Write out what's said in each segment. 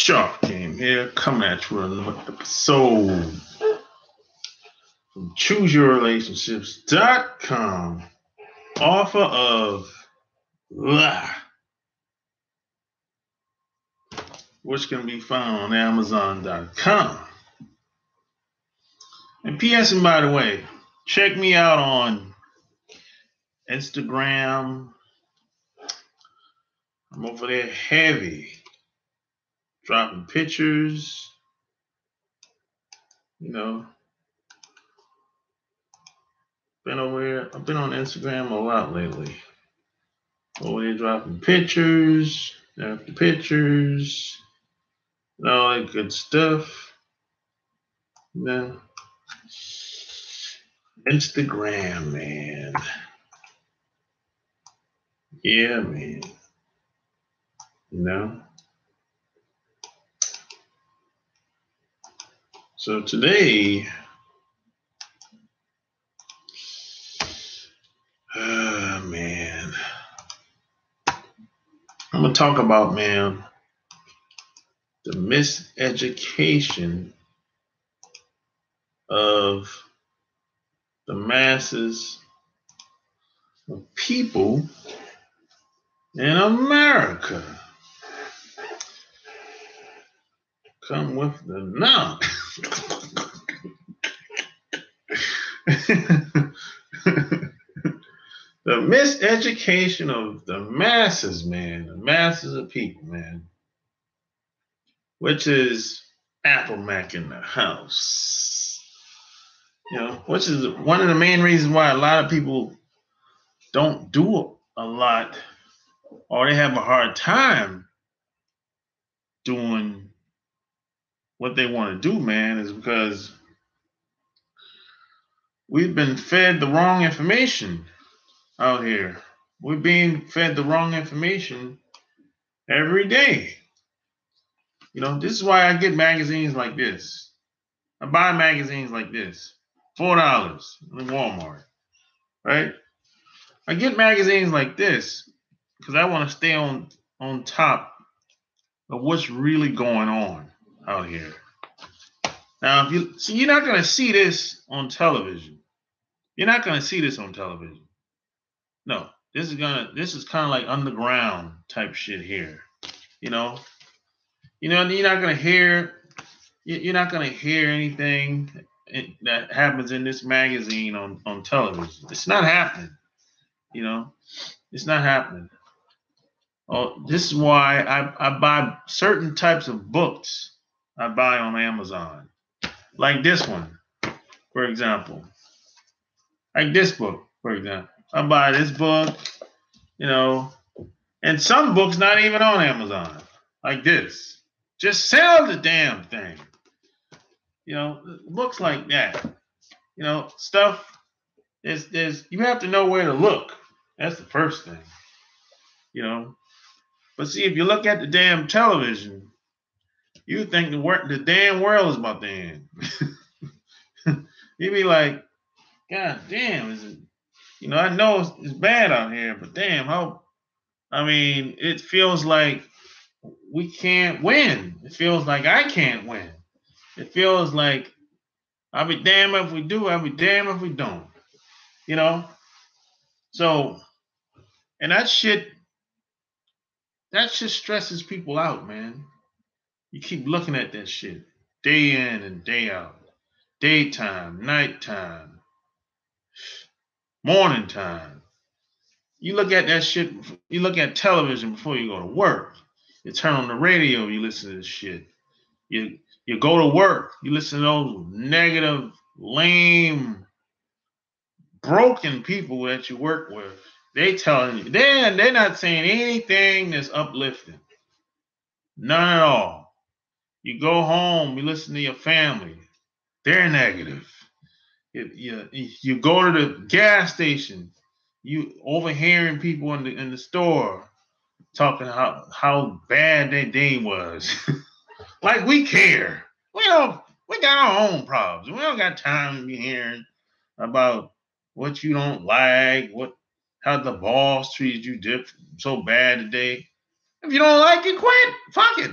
Shark Game here, coming at you with another episode from ChooseYourRelationships.com, author of Lie, which can be found on Amazon.com. And P.S. and by the way, check me out on Instagram. I'm over there heavy, dropping pictures, I've been on Instagram a lot lately. Over there dropping pictures after pictures and all that good stuff. Instagram, man. Yeah, man. So today, man, I'm going to talk about, the miseducation of the masses of people in America. Come with the knock. The miseducation of the masses, man. The masses of people, man. Which is Apple Mac in the house. Which is one of the main reasons why a lot of people don't do a lot, or they have a hard time doing what they want to do, man, is because we've been fed the wrong information out here. We're being fed the wrong information every day. This is why I get magazines like this. I buy magazines like this, $4 in Walmart, right? I get magazines like this because I want to stay on top of what's really going on out here. Now, you're not going to see this on television. You're not going to see this on television. No, this is kind of like underground type shit here. You're not going to hear anything that happens in this magazine on television. It's not happening. It's not happening. Oh, this is why I buy certain types of books I buy on Amazon. Like this one, for example. Like this book, for example. I buy this book, and some books not even on Amazon. Like this. Just sell the damn thing. Books like that. Stuff. You have to know where to look. That's the first thing. But see, if you look at the damn television, you think the damn world is about to end. You'd be like, God damn, is it? I know it's bad out here, but damn, it feels like we can't win. It feels like I can't win. It feels like I'll be damned if we do, I'll be damned if we don't. So, and that shit stresses people out, man. You keep looking at that shit day in and day out. Daytime, nighttime, morning time. You look at that shit, you look at television before you go to work. You turn on the radio, you listen to this shit. You go to work, you listen to those negative, lame, broken people that you work with. They telling you, they're not saying anything that's uplifting. None at all. You go home, you listen to your family. They're negative. You go to the gas station, you overhearing people in the store talking how bad their day was. Like we care. We got our own problems. We don't got time to be hearing about what you don't like, how the boss treated you so bad today. If you don't like it, quit. Fuck it.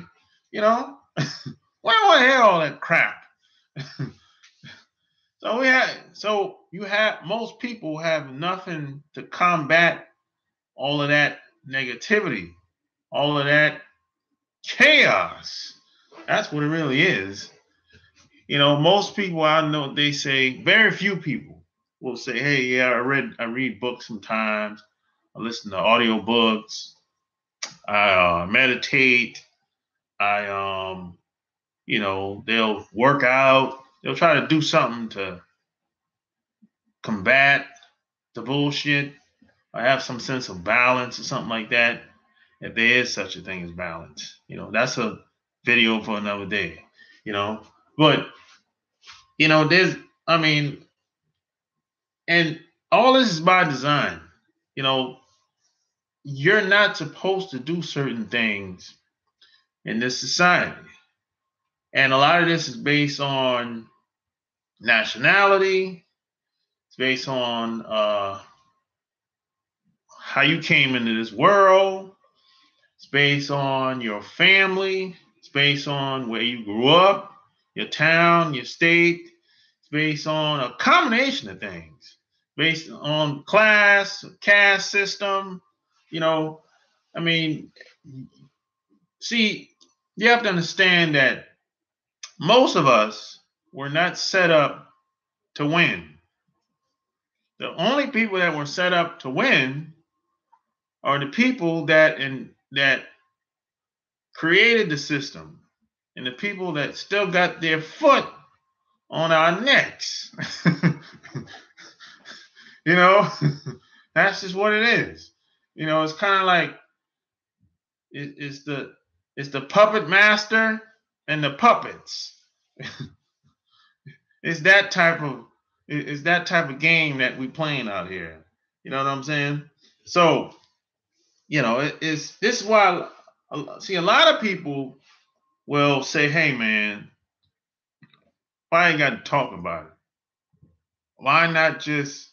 Why do I hear all that crap? So most people have nothing to combat all of that negativity, all of that chaos. That's what it really is. Most people I know, they say, very few people will say, hey, yeah, I read books sometimes. I listen to audio books. I meditate. I they'll work out. They'll try to do something to combat the bullshit. I have some sense of balance or something like that. If there is such a thing as balance, that's a video for another day. But there's, I mean, and all this is by design. You know, you're not supposed to do certain things in this society. And a lot of this is based on nationality. It's based on how you came into this world. It's based on your family. It's based on where you grew up, your town, your state. It's based on a combination of things. Based on class, caste system. I mean, see, you have to understand that most of us were not set up to win. The only people that were set up to win are the people that created the system and the people that still got their foot on our necks. That's just what it is. It's kind of like it's the puppet master and the puppets. It's that type of game that we playing out here. You know what I'm saying? So, this is why see a lot of people will say, "Hey, man, why you got to talk about it? Why not just?"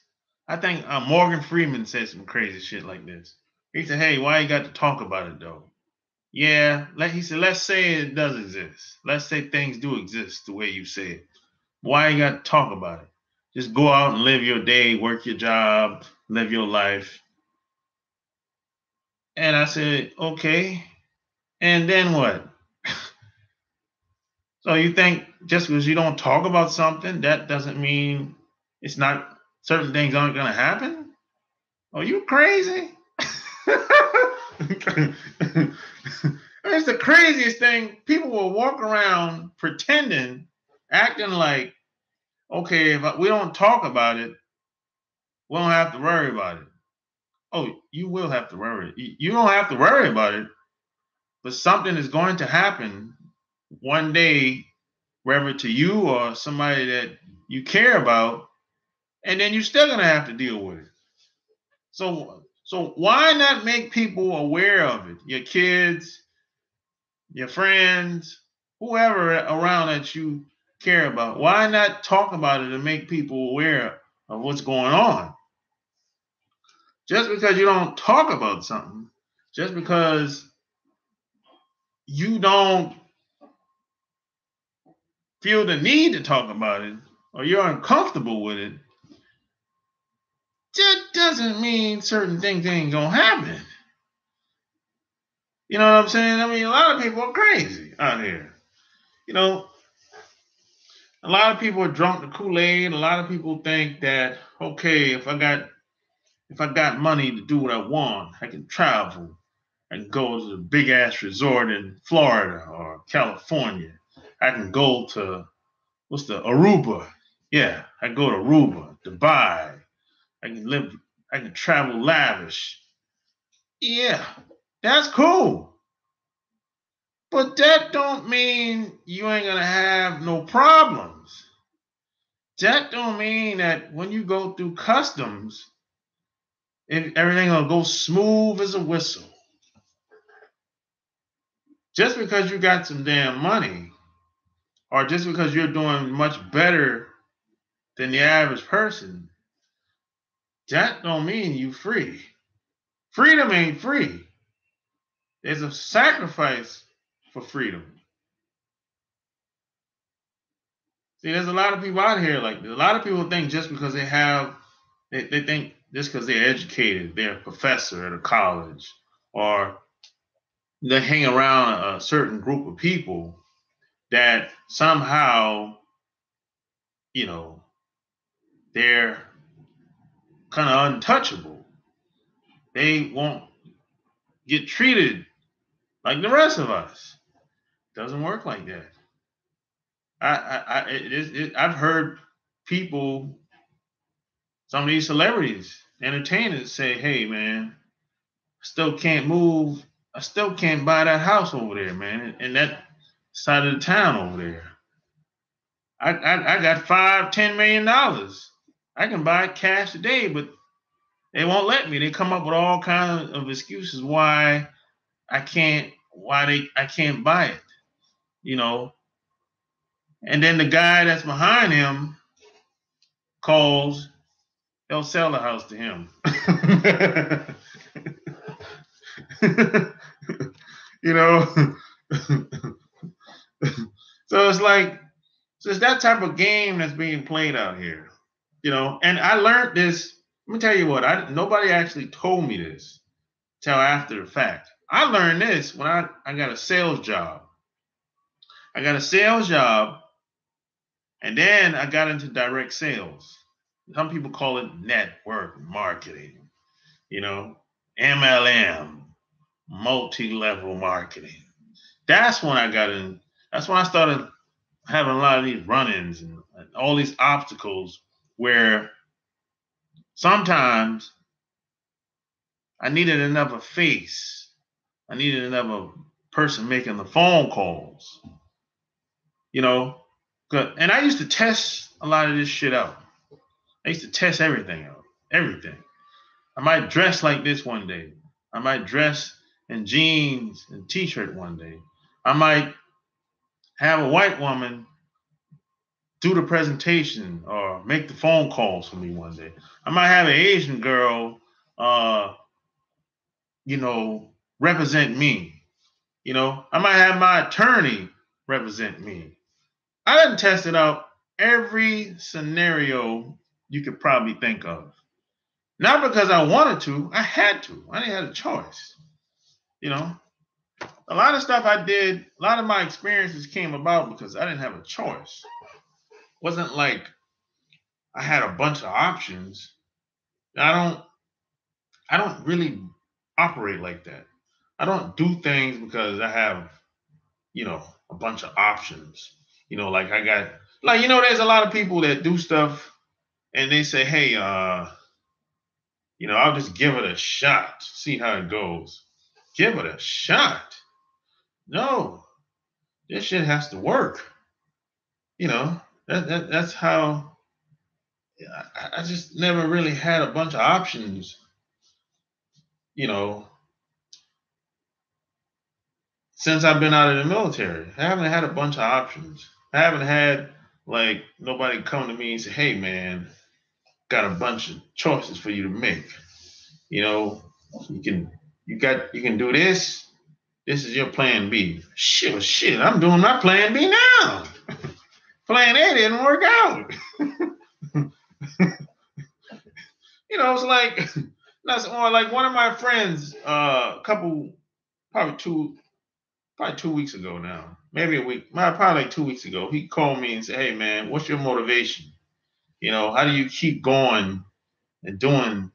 I think Morgan Freeman said some crazy shit like this. He said, "Hey, why you got to talk about it though?" Yeah, he said, let's say it does exist. Let's say things do exist the way you say it. Why you got to talk about it? Just go out and live your day, work your job, live your life. And I said, okay. And then what? So you think just because you don't talk about something, that doesn't mean certain things aren't going to happen? Are you crazy? It's the craziest thing. People will walk around pretending, acting like, okay, if we don't talk about it, we don't have to worry about it. Oh, you will have to worry. You don't have to worry about it, but something is going to happen one day, whether to you or somebody that you care about, and then you're still going to have to deal with it. So why not make people aware of it? Your kids, your friends, whoever around that you care about. Why not talk about it and make people aware of what's going on? Just because you don't talk about something, just because you don't feel the need to talk about it or you're uncomfortable with it, that doesn't mean certain things ain't gonna happen. You know what I'm saying? I mean, a lot of people are crazy out here. A lot of people are drunk the Kool-Aid. A lot of people think that, okay, if I got money to do what I want, I can travel. I can go to the big ass resort in Florida or California. I can go to Aruba. Yeah, I go to Aruba, Dubai. I can travel lavish. Yeah, that's cool. But that don't mean you ain't gonna have no problems. That don't mean that when you go through customs, everything will go smooth as a whistle. Just because you got some damn money, or just because you're doing much better than the average person, that don't mean you free. Freedom ain't free. There's a sacrifice for freedom. See, there's a lot of people out here like this. A lot of people think just because they think just because they're educated, they're a professor at a college, or they hang around a certain group of people that somehow, you know, they're kind of untouchable. They won't get treated like the rest of us. Doesn't work like that. I've heard people, some of these celebrities, entertainers say, "Hey, man, I still can't move. I still can't buy that house over there, man, in that side of the town over there. I got $5-10 million. I can buy it cash today, but they won't let me. They come up with all kinds of excuses why I can't buy it, you know." And then the guy that's behind him calls, they'll sell the house to him. You know? So it's like, so it's that type of game that's being played out here. You know, and I learned this. Let me tell you what, nobody actually told me this till after the fact. I learned this when I got a sales job. I got a sales job, and then I got into direct sales. Some people call it network marketing, you know, MLM, multi-level marketing. That's when I got in. That's when I started having a lot of these run-ins and all these obstacles where sometimes I needed another face. I needed another person making the phone calls, you know. And I used to test a lot of this shit out. I used to test everything out, everything. I might dress like this one day. I might dress in jeans and t-shirt one day. I might have a white woman do the presentation or make the phone calls for me one day. I might have an Asian girl, uh, you know, represent me. You know, I might have my attorney represent me. I done tested out every scenario you could probably think of. Not because I wanted to, I had to. I didn't have a choice. You know, a lot of stuff I did, a lot of my experiences came about because I didn't have a choice. It wasn't like I had a bunch of options. I I don't really operate like that. I don't do things because I have, you know, a bunch of options. You know, like I got, like, you know, there's a lot of people that do stuff and they say, hey, you know, I'll just give it a shot, see how it goes. Give it a shot. No, this shit has to work. You know, that's how I just never really had a bunch of options, you know, since I've been out of the military. I haven't had a bunch of options. I haven't had like nobody come to me and say, hey man, got a bunch of choices for you to make. You know, you can do this. This is your plan B. Shit, I'm doing my plan B now. Plan A didn't work out. You know, it's like that's like one of my friends, probably 2 weeks ago now, maybe a week, probably like 2 weeks ago, he called me and said, hey man, what's your motivation? You know, how do you keep going and doing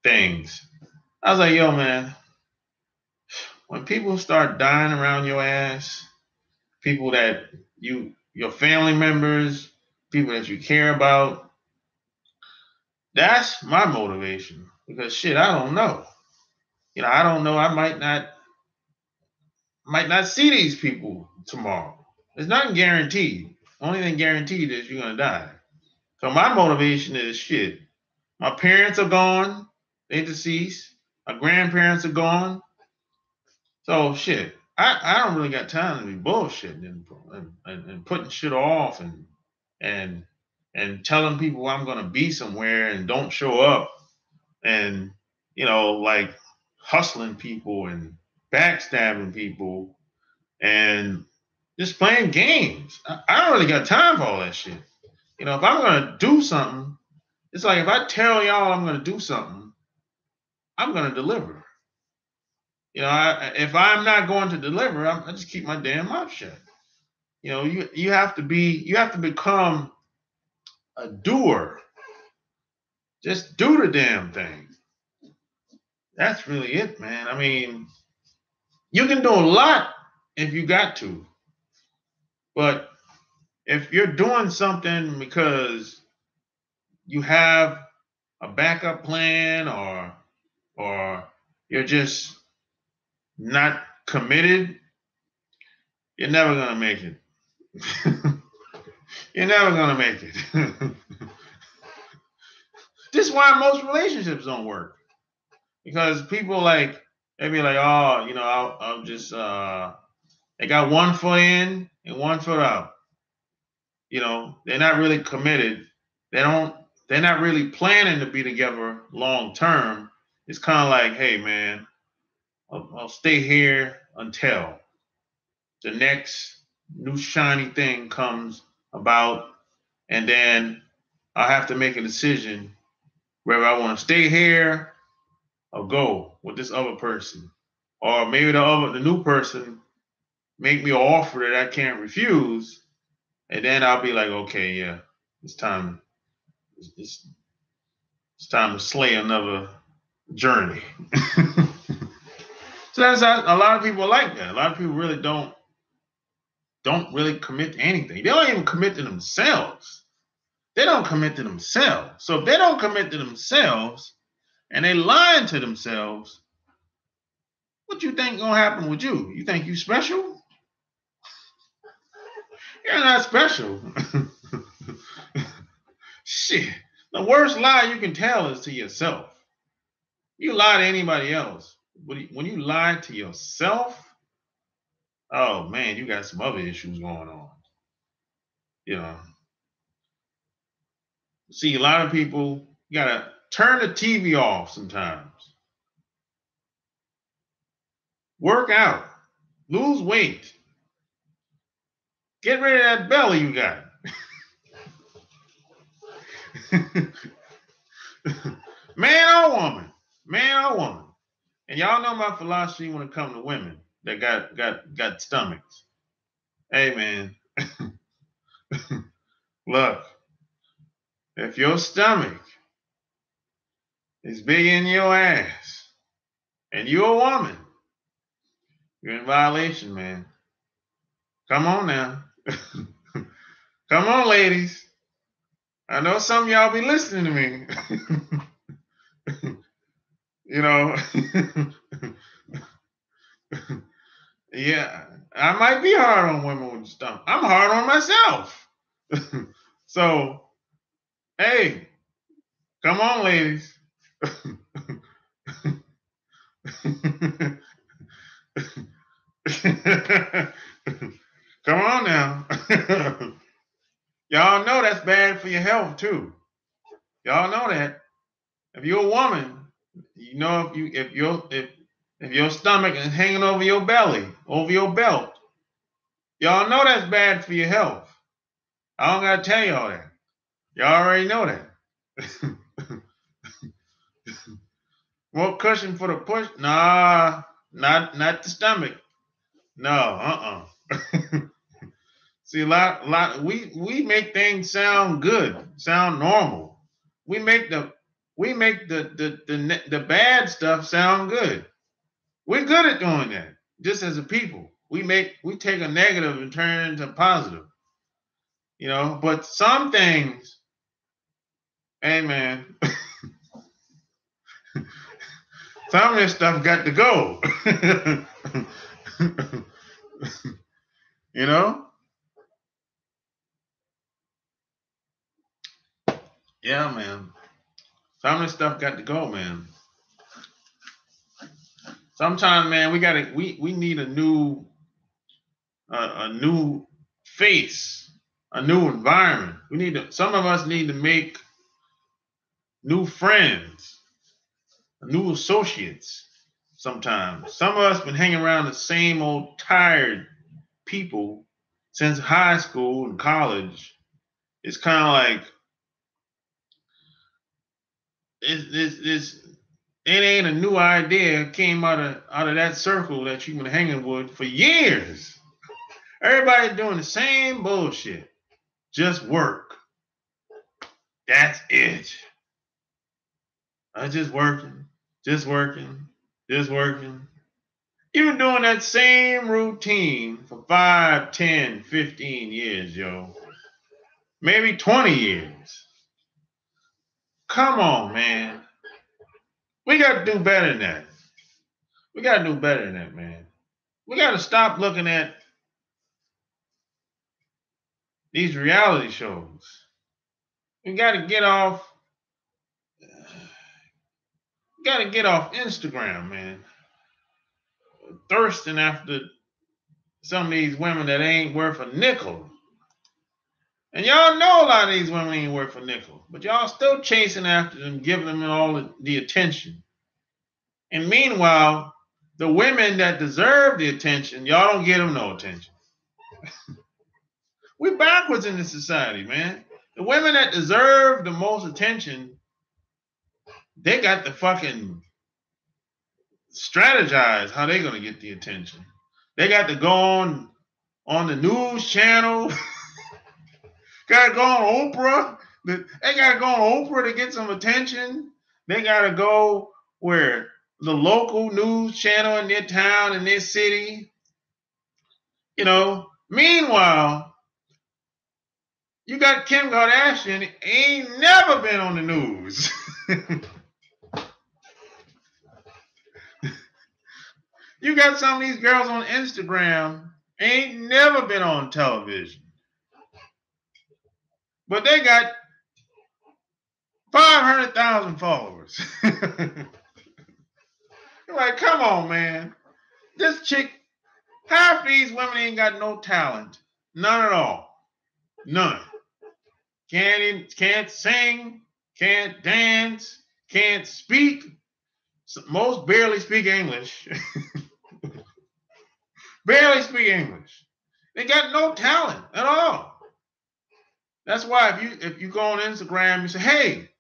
things? I was like, yo, man, when people start dying around your ass, people that your family members, people that you care about, that's my motivation. Because shit, I don't know. You know, I don't know. I might not see these people tomorrow. It's not guaranteed. Only thing guaranteed is you're gonna die. So my motivation is shit. My parents are gone, they deceased. My grandparents are gone. So shit. I don't really got time to be bullshitting and putting shit off and and telling people I'm gonna be somewhere and don't show up and you know like hustling people and backstabbing people and just playing games. I don't really got time for all that shit. You know, if I'm gonna do something, it's like if I tell y'all I'm gonna do something, I'm gonna deliver. You know, if I'm not going to deliver, I just keep my damn mouth shut. You know, you have to become a doer. Just do the damn thing. That's really it, man. I mean, you can do a lot if you got to, but if you're doing something because you have a backup plan or you're just not committed, you're never gonna make it. You're never gonna make it. This is why most relationships don't work. Because people they be like, oh, you know, I'll just they got one foot in and one foot out. You know, they're not really committed. They're not really planning to be together long term. It's kind of like, hey man, I'll stay here until the next new shiny thing comes about, and then I'll have to make a decision whether I want to stay here or go with this other person. Or maybe the new person make me an offer that I can't refuse, and then I'll be like, okay, yeah, it's time. It's time to slay another journey. So that's a lot of people like that. A lot of people really don't really commit to anything. They don't even commit to themselves. They don't commit to themselves. So if they don't commit to themselves and they lying to themselves, what you think gonna happen with you? You think you special? You're not special. Shit. The worst lie you can tell is to yourself. You lie to anybody else. When you lie to yourself, oh man, you got some other issues going on. You know. See, a lot of people, you gotta turn the TV off sometimes. Work out. Lose weight. Get rid of that belly you got. Man or woman. Man or woman. And y'all know my philosophy when it comes to women that got stomachs. Hey man. Look. If your stomach is big in your ass and you're a woman, you're in violation, man. Come on now. Come on, ladies. I know some of y'all be listening to me. You know. Yeah, I might be hard on women with the stomach. I'm hard on myself. So, hey, come on, ladies. Come on now. Y'all know that's bad for your health too. Y'all know that. If you're a woman, you know if your stomach is hanging over your belly, over your belt, y'all know that's bad for your health. I don't gotta tell y'all that. Y'all already know that. More cushion for the push? Nah, not the stomach. No, See, we make things sound good, sound normal. We make the bad stuff sound good. We're good at doing that. Just as a people, we take a negative and turn it into positive. You know, but some things, hey man, some of this stuff got to go. You know? Yeah, man. Some of this stuff got to go, man. Sometimes, man, we need a new face, a new environment. Some of us need to make new friends, new associates. Sometimes some of us been hanging around the same old tired people since high school and college. It's kind of like it ain't a new idea. It came out of that circle that you've been hanging with for years. Everybody doing the same bullshit. Just work. That's it. I'm just working, just working, just working. You've been doing that same routine for 5, 10, 15 years, yo. Maybe 20 years. Come on, man. We got to do better than that. We got to do better than that, man. We got to stop looking at these reality shows. We got to get off. Got to get off Instagram, man. Thirsting after some of these women that ain't worth a nickel. And y'all know a lot of these women ain't worth a nickel. But y'all still chasing after them, giving them all the attention. And meanwhile, the women that deserve the attention, y'all don't give them no attention. We're backwards in this society, man. The women that deserve the most attention, they got to fucking strategize how they're going to get the attention. They got to go on the news channel. Got to go on Oprah. They got to go on Oprah to get some attention. They got to go where the local news channel in their town, in their city. You know, meanwhile, you got Kim Kardashian, ain't never been on the news. You got some of these girls on Instagram, ain't never been on television. But they got 500,000 followers. You're like, come on, man. This chick, half these women ain't got no talent. None at all. None. Can't sing, can't dance, can't speak. Most barely speak English. Barely speak English. They got no talent at all. That's why if you go on Instagram, you say, hey,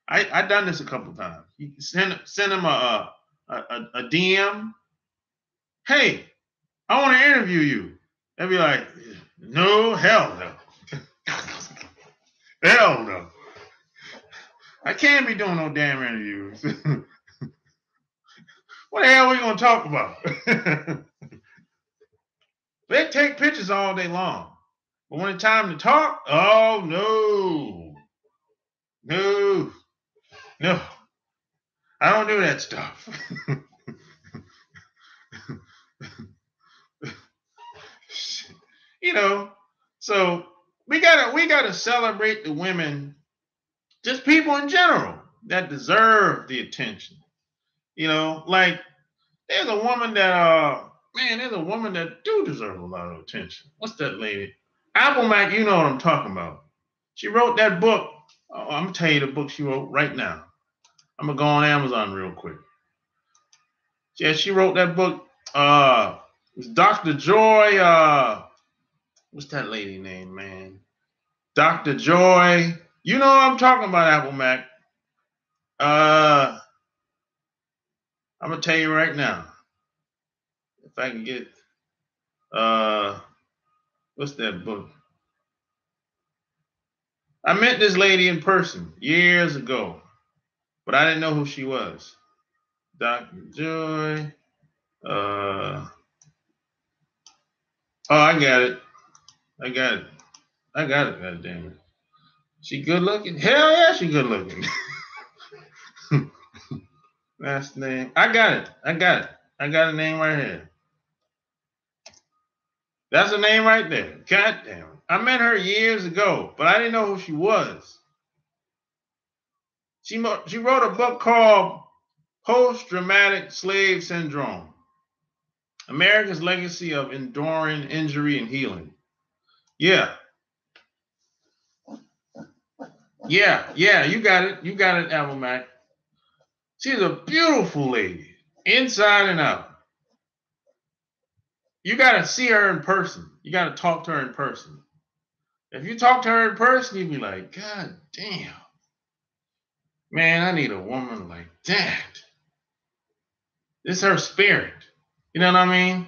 I done this a couple times. You send them a DM. Hey, I want to interview you. They'll be like, no, hell no. Hell no. I can't be doing no damn interviews. What the hell are we going to talk about? They take pictures all day long. But when it's time to talk, oh, no. No. No. I don't do that stuff. You know, so we gotta celebrate the women, just people in general that deserve the attention. You know, like there's a woman that do deserve a lot of attention. What's that lady? Apple Mac, you know what I'm talking about. She wrote that book. Oh, I'm gonna tell you the book she wrote right now. I'm gonna go on Amazon real quick. Yeah, she wrote that book. It's Dr. Joy. What's that lady name, man? Dr. Joy. You know what I'm talking about, Apple Mac. I'm gonna tell you right now. If I can get what's that book? I met this lady in person years ago, but I didn't know who she was. Dr. Joy. Oh, I got it. God damn it. She good looking? Hell yeah, she good looking. Last name. I got it. I got a name right here. That's a name right there. God damn it. I met her years ago, but I didn't know who she was. She wrote a book called Post-Traumatic Slave Syndrome: America's Legacy of Enduring Injury and Healing. Yeah, you got it, Apple Mac. She's a beautiful lady, inside and out. You got to see her in person. You got to talk to her in person. If you talk to her in person, you'd be like, God damn, man, I need a woman like that. This is her spirit. You know what I mean?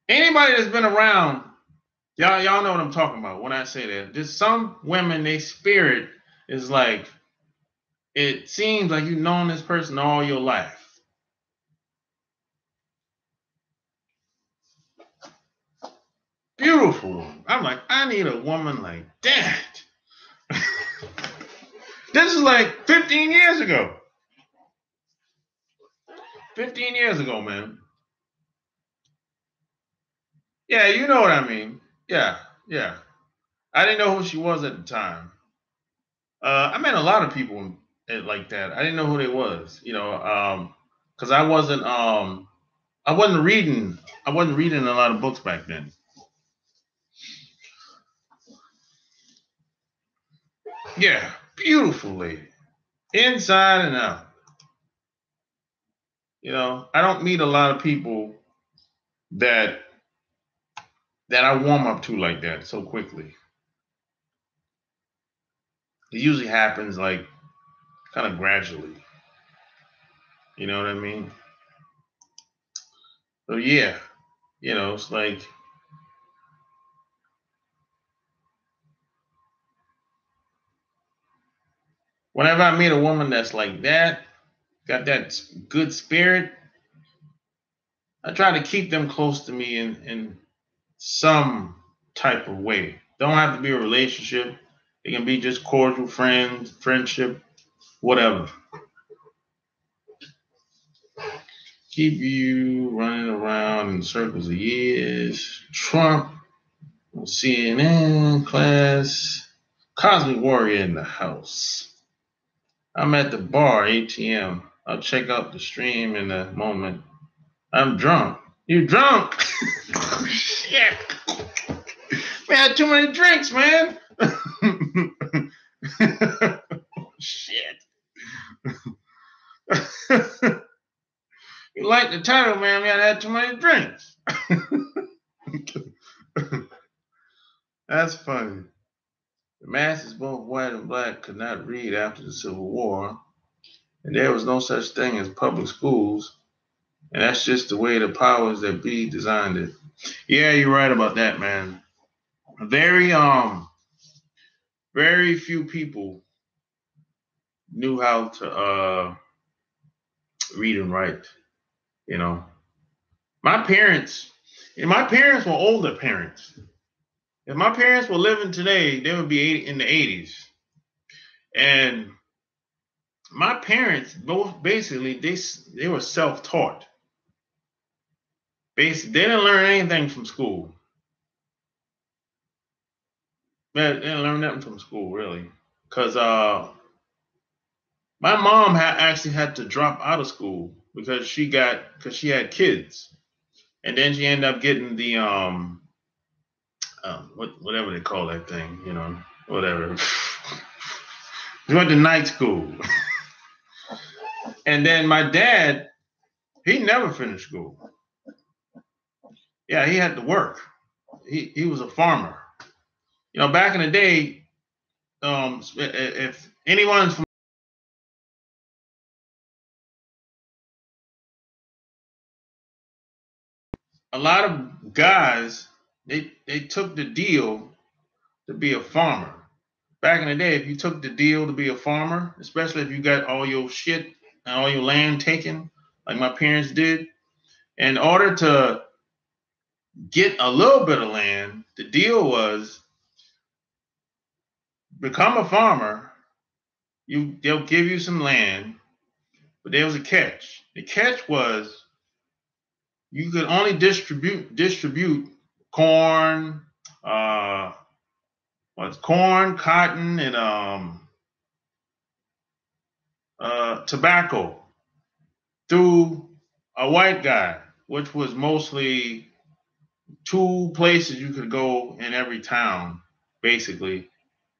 Anybody that's been around, y'all know what I'm talking about when I say that. Just some women, their spirit is like, it seems like you've known this person all your life. Beautiful. I'm like, I need a woman like that. This is like 15 years ago. 15 years ago, man. Yeah, you know what I mean. Yeah. I didn't know who she was at the time. I met a lot of people like that. I didn't know who they was, because I wasn't reading a lot of books back then. Yeah, beautiful lady, inside and out. I don't meet a lot of people that I warm up to like that so quickly. It usually happens like kind of gradually. You know what I mean? So yeah, it's like whenever I meet a woman that's like that, got that good spirit, I try to keep them close to me in some type of way. Don't have to be a relationship. It can be just cordial friendship, whatever. Keep you running around in circles of years. Trump, CNN, class, Cosmic Warrior in the house. I'm at the bar, ATM. I'll check out the stream in a moment. I'm drunk. You drunk? Shit. We had too many drinks, man. Shit. You like the title, man. We had too many drinks. That's funny. The masses, both white and black, could not read after the Civil War, and there was no such thing as public schools, and that's just the way the powers that be designed it. Yeah, you're right about that, man. Very few people knew how to read and write. You know, my parents, and my parents were older parents. If my parents were living today, they would be in the 80s. And my parents both basically they were self-taught. Basically, they didn't learn anything from school. They didn't learn nothing from school really, because my mom actually had to drop out of school because she had kids, and then she ended up getting the whatever they call that thing, whatever. She went to night school, and then my dad, he never finished school. Yeah, he had to work. He was a farmer. Back in the day, if anyone's from a lot of guys, they took the deal to be a farmer. Back in the day, if you took the deal to be a farmer, especially if you got all your shit and all your land taken, like my parents did, in order to get a little bit of land, the deal was become a farmer. They'll give you some land, but there was a catch. The catch was you could only distribute corn, corn, cotton, and tobacco through a white guy, which was mostly 2 places you could go in every town, basically.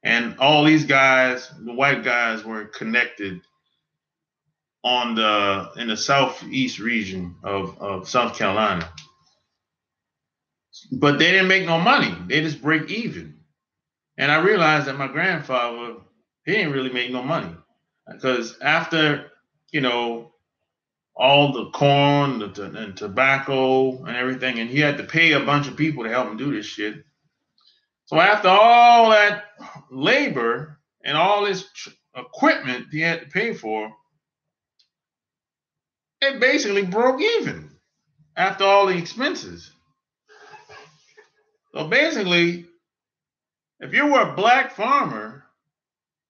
And all these guys, the white guys, were connected in the southeast region of South Carolina. But they didn't make no money. They just break even. And I realized that my grandfather, he didn't really make no money. Because after, you know, all the corn and tobacco and everything, and he had to pay a bunch of people to help him do this shit. So after all that labor and all this equipment he had to pay for, it basically broke even after all the expenses. So basically, if you were a black farmer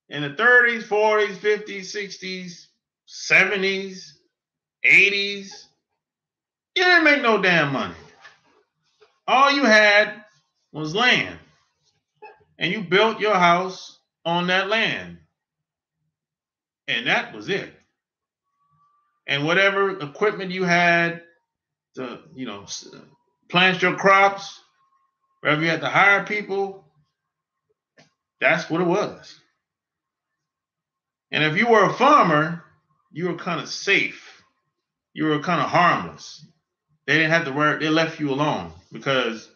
in the 30s, 40s, 50s, 60s, 70s, 80s, you didn't make no damn money. All you had was land. And you built your house on that land. And that was it. And whatever equipment you had to, you know, plant your crops, wherever you had to hire people, that's what it was. And if you were a farmer, you were kind of safe. You were kind of harmless. They didn't have to work. They left you alone because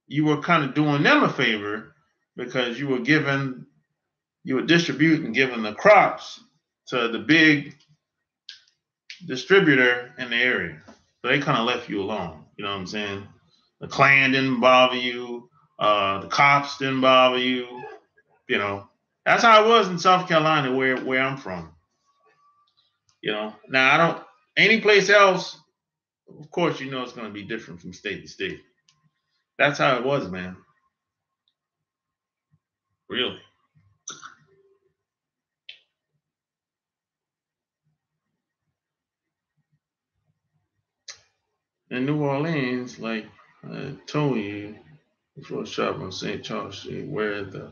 you were kind of doing them a favor because you were distributing, giving the crops to the big distributor in the area. So they kind of left you alone. You know what I'm saying? The Klan didn't bother you. The cops didn't bother you. You know, that's how it was in South Carolina, where I'm from. You know, now I don't. Any place else, of course, you know it's going to be different from state to state. That's how it was, man. Really. In New Orleans, like I told you before, shop on St. Charles Street, where the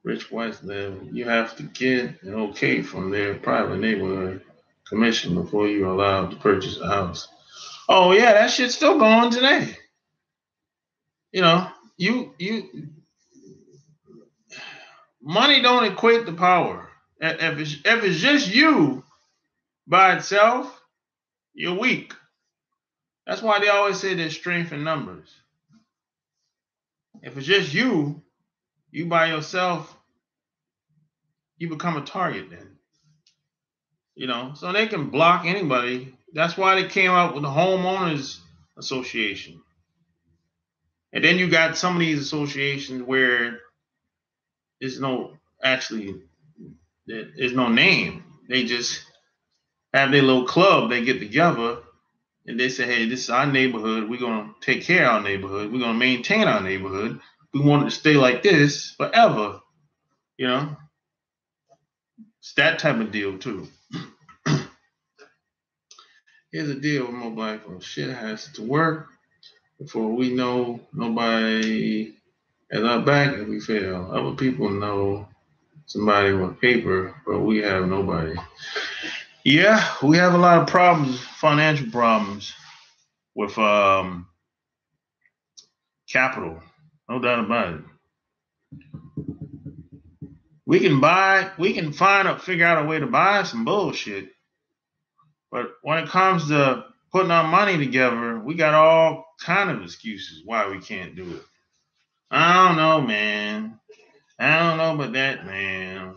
rich whites live, you have to get an okay from their private neighborhood commission before you're allowed to purchase a house. Oh yeah, that shit's still going today. You know, you money don't equate to power. If it's just you by itself, you're weak. That's why they always say there's strength in numbers. If it's just you by yourself, you become a target then. You know, so they can block anybody. That's why they came out with the homeowners association. And then you got some of these associations where there's no name. They just have their little club. They get together and they say, hey, this is our neighborhood. We're going to take care of our neighborhood. We're going to maintain our neighborhood. We want it to stay like this forever. You know, it's that type of deal too. Here's the deal with mobile phone. Shit has to work before we know nobody has our back if we fail. Other people know somebody with paper, but we have nobody. Yeah, we have a lot of problems, financial problems with capital. No doubt about it. We can figure out a way to buy some bullshit. But when it comes to putting our money together, we got all kind of excuses why we can't do it. I don't know, man. I don't know about that, man.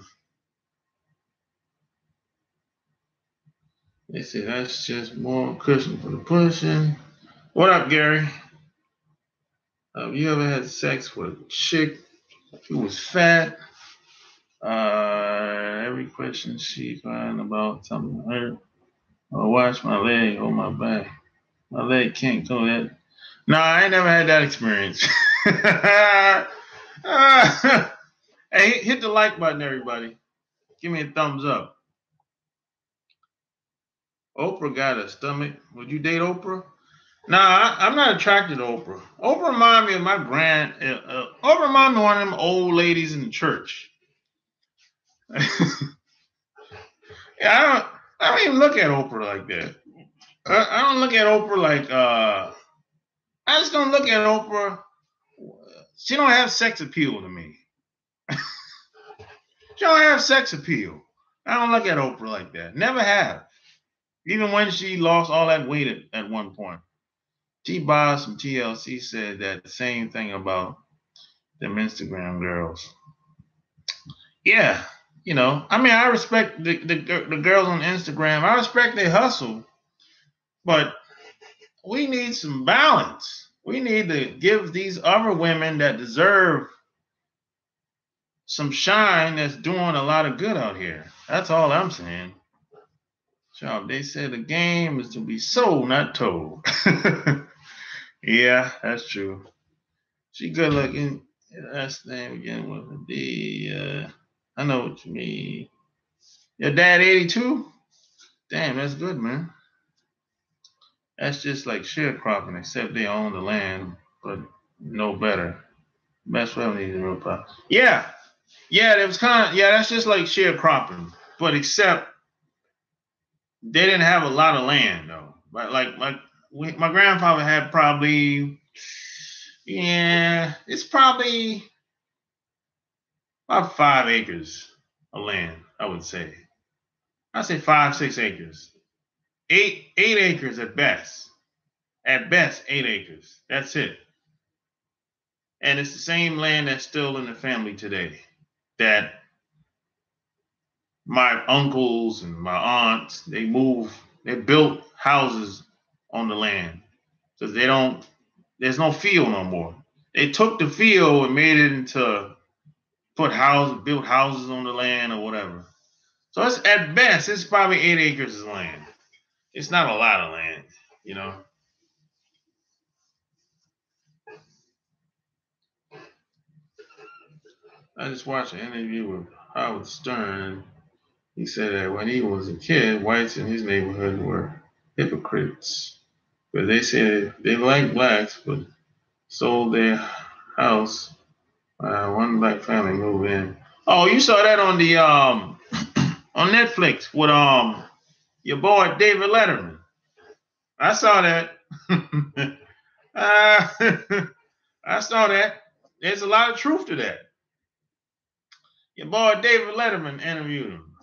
They say that's just more cushion for the pushing. What up, Gary? Have you ever had sex with a chick who was fat? Every question she crying about something hurt. Oh, watch my leg, hold my back. My leg can't go that. No, I ain't never had that experience. Hey, hit the like button, everybody. Give me a thumbs up. Oprah got a stomach. Would you date Oprah? Nah, I'm not attracted to Oprah. Oprah reminds me of my Oprah reminds me of one of them old ladies in the church. Yeah, I don't even look at Oprah like that. I don't look at Oprah like I just don't look at Oprah. She don't have sex appeal to me. She don't have sex appeal. I don't look at Oprah like that. Never have. Even when she lost all that weight at one point. T-Boss from TLC said that the same thing about them Instagram girls. Yeah, I mean, I respect the girls on Instagram. I respect their hustle, but we need some balance. We need to give these other women that deserve some shine that's doing a lot of good out here. That's all I'm saying. So they said the game is to be sold, not told. Yeah, that's true. She good looking. That's the name again with the I know what you mean. Your dad 82? Damn, that's good, man. That's just like sharecropping, except they own the land, but no better. Best revenue in real profit. Yeah, that was that's just like sharecropping, but except they didn't have a lot of land though. But my grandfather had probably, it's probably about 5 acres of land, I would say. I'd say 5, 6 acres. Eight acres at best. At best, 8 acres. That's it. And it's the same land that's still in the family today. That my uncles and my aunts, they built houses on the land. Because there's no field no more. They took the field and made it into built houses on the land or whatever. So it's at best, it's probably 8 acres of land. It's not a lot of land, I just watched an interview with Howard Stern. He said that when he was a kid, whites in his neighborhood were hypocrites. But they said they liked blacks, but sold their house. One black family moved in. Oh, you saw that on the on Netflix with your boy David Letterman. I saw that. I saw that. There's a lot of truth to that. Your boy David Letterman interviewed him.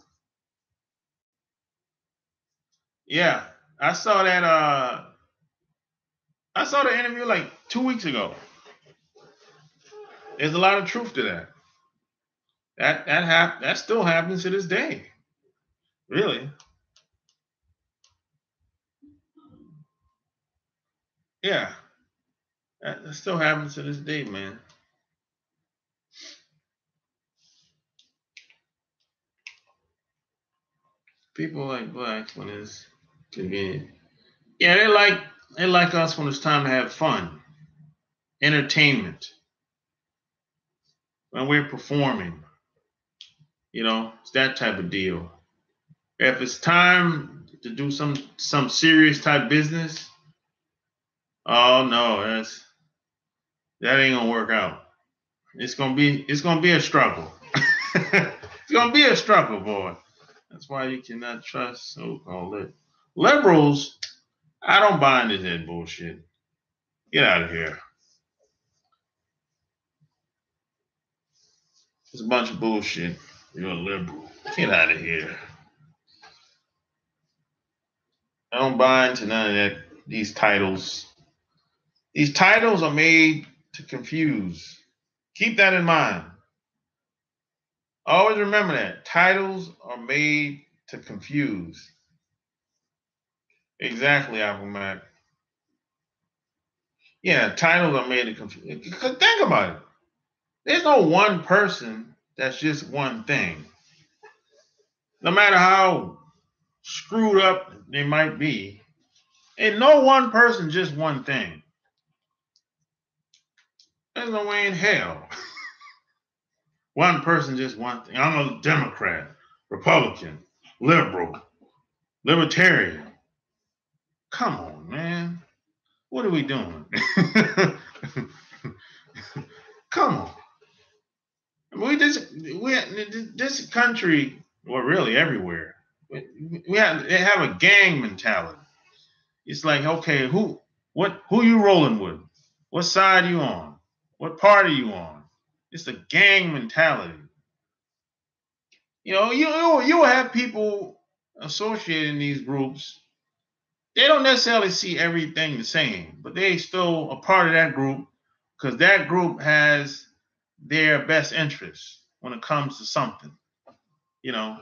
Yeah, I saw that. I saw the interview like 2 weeks ago. There's a lot of truth to that. That still happens to this day. Really? Yeah, that still happens to this day, man. People like blacks when it's convenient. Yeah, they like us when it's time to have fun, entertainment, when we're performing. It's that type of deal. If it's time to do some serious type business, oh no, that ain't gonna work out. It's gonna be a struggle. It's gonna be a struggle, boy. That's why you cannot trust so-called liberals. I don't buy into that bullshit. Get out of here. It's a bunch of bullshit. You're a liberal. Get out of here. I don't buy into none of that. These titles. These titles are made to confuse. Keep that in mind. Always remember that. Titles are made to confuse. Exactly, Apple Mac. Yeah, titles are made to confuse. Think about it. There's no one person that's just one thing. No matter how screwed up they might be, ain't no one person just one thing. There's no way in hell. One person just one thing. I'm a Democrat, Republican, liberal, libertarian. Come on, man. What are we doing? Come on. This country, well, really everywhere, they have a gang mentality. It's like, okay, who you rolling with? What side you on? What party you on? It's the gang mentality. You have people associated in these groups they don't necessarily see everything the same, but they still a part of that group because that group has their best interests when it comes to something, you know.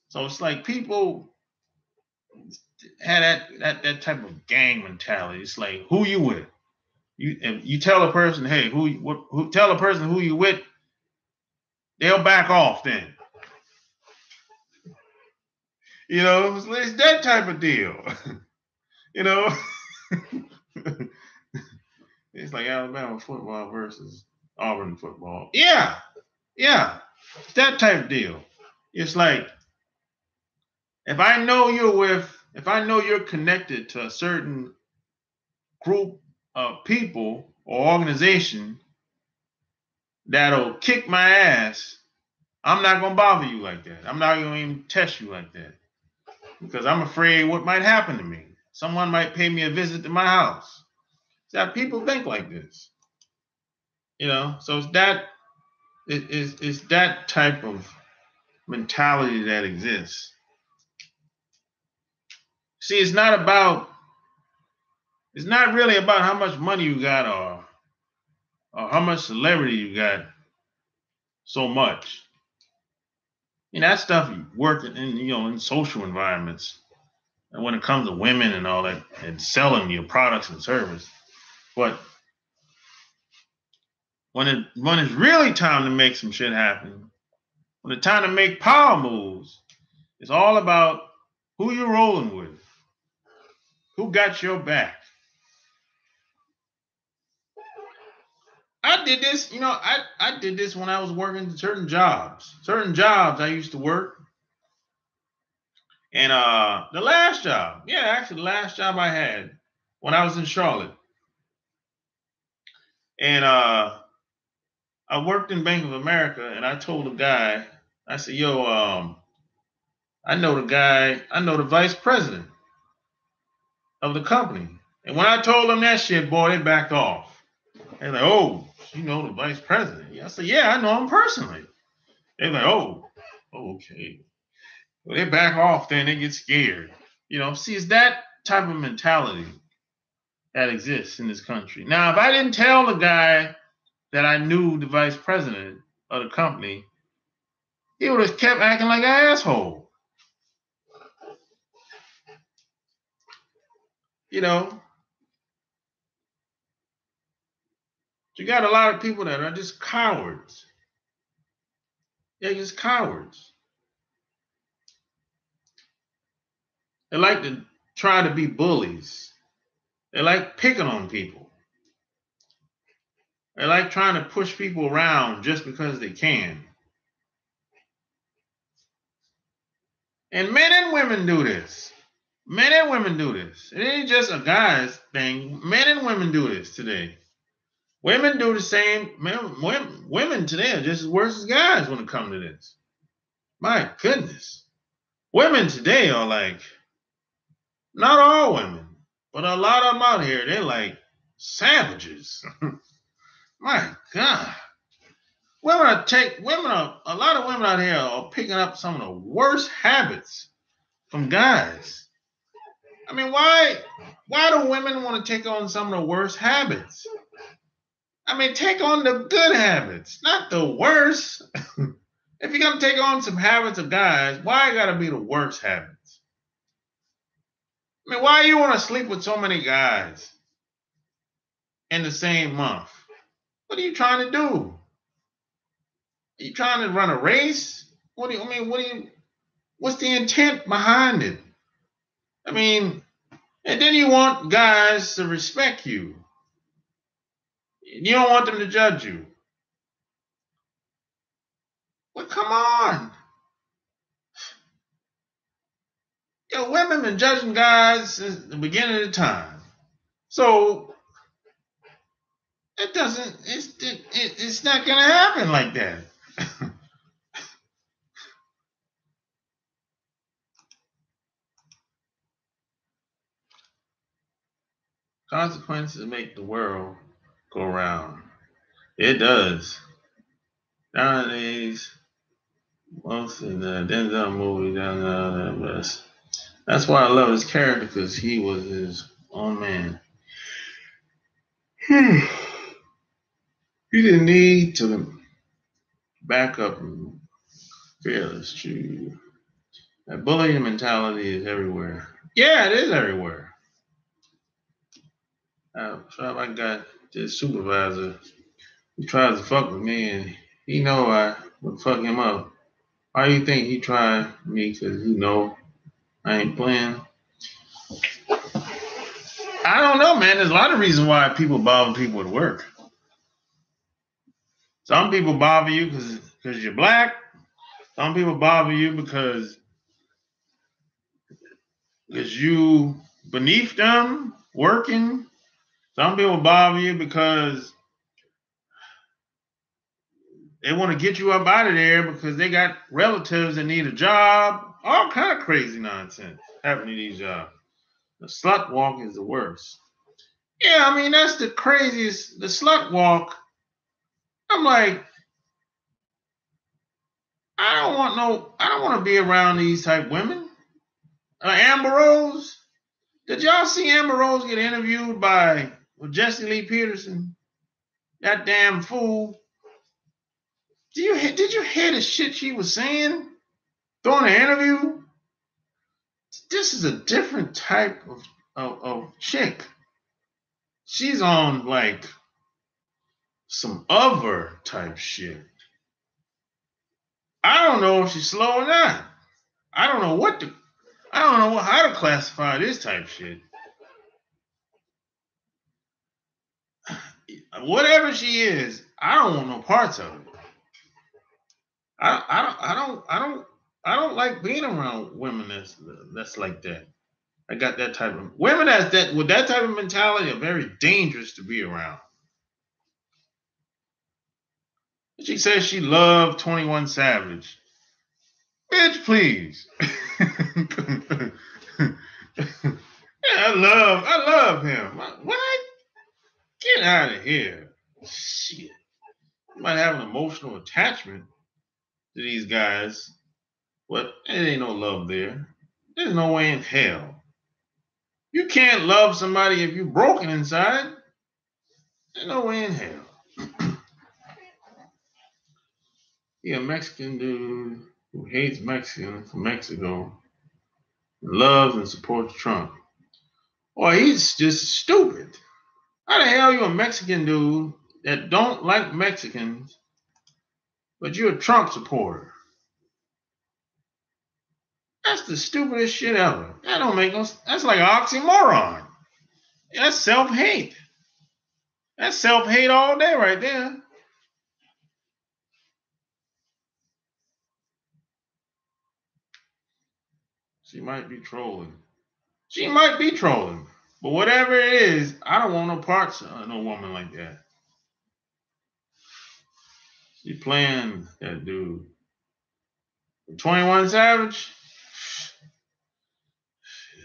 So it's like people had that type of gang mentality. It's like who you with. If you tell a person, hey, who tell a person who you with, they'll back off then. You know, it's that type of deal. You know, it's like Alabama football versus Auburn football. Yeah, yeah, it's that type of deal. It's like if I know you're connected to a certain group of people or organization that'll kick my ass, I'm not gonna bother you like that. I'm not gonna even test you like that because I'm afraid what might happen to me. Someone might pay me a visit to my house. So that people think like this, you know. So it's that type of mentality that exists. See, it's not really about how much money you got or how much celebrity you got so much. You know, that stuff you work in social environments. And when it comes to women and all that and selling your products and service. But when it's really time to make some shit happen, when it's time to make power moves, it's all about who you're rolling with, who got your back. I did this, I did this when I was working certain jobs. Certain jobs I used to work. And the last job, actually the last job I had when I was in Charlotte. And I worked in Bank of America and I told the guy, I said, yo, I know the vice president of the company. And when I told them that shit, boy, they backed off. They're like, oh, you know the vice president. I said, yeah, I know him personally. They're like, oh, okay. Well, they back off, then they get scared. See, it's that type of mentality that exists in this country. Now, if I didn't tell the guy that I knew the vice president of the company, he would have kept acting like an asshole. You got a lot of people that are just cowards. They're just cowards. They like to try to be bullies. They like picking on people. They like trying to push people around just because they can. And men and women do this. Men and women do this. It ain't just a guy's thing. Men and women do this today. Women do the same. Women today are just as worse as guys when it comes to this. My goodness. Women today are like, not all women, but a lot of them out here, they're like savages. My God. A lot of women out here are picking up some of the worst habits from guys. I mean, why do women want to take on some of the worst habits? I mean, take on the good habits, not the worst. If you're going to take on some habits of guys, why got to be the worst habits? I mean, why you want to sleep with so many guys in the same month? What are you trying to do? Are you trying to run a race? What's the intent behind it? I mean, and then you want guys to respect you. You don't want them to judge you. Well, come on. Women been judging guys since the beginning of the time. So it's not going to happen like that. Consequences make the world go round. It does. Nowadays, most of the Denzel movies, That's why I love his character, because he was his own man. He didn't need to back up and fearless. True. That bullying mentality is everywhere. Yeah, it is everywhere. I got this supervisor who tries to fuck with me, and he know I would fuck him up. Why do you think he tried me? Because he know I ain't playing. I don't know, man. There's a lot of reasons why people bother people at work. Some people bother you because you're black. Some people bother you because you beneath them working. Some people bother you because they want to get you up out of there because they got relatives that need a job. All kind of crazy nonsense happening to these jobs. The slut walk is the worst. Yeah, I mean, that's the craziest. The slut walk. I'm like, I don't want to be around these type women. Amber Rose. Did y'all see Amber Rose get interviewed by Jesse Lee Peterson? That damn fool. Did you hear the shit she was saying during the interview? This is a different type of chick. She's on like some other type shit. I don't know if she's slow or not. I don't know how to classify this type shit. Whatever she is, I don't want no parts of it. I don't like being around women that's like that. I got that type of women with that type of mentality are very dangerous to be around. She says she loved 21 Savage. Bitch, please. I love him. What? Get out of here. Shit. You might have an emotional attachment to these guys, but there ain't no love there. There's no way in hell. You can't love somebody if you're broken inside. There's no way in hell. Yeah, a Mexican dude who hates Mexicans from Mexico and loves and supports Trump. Boy, he's just stupid. How the hell are you a Mexican dude that don't like Mexicans, but you're a Trump supporter? That's the stupidest shit ever. That don't make no sense. That's like an oxymoron. That's self-hate. That's self-hate all day right there. She might be trolling. She might be trolling. But whatever it is, I don't want no parts of no woman like that. She playing that dude. 21 Savage,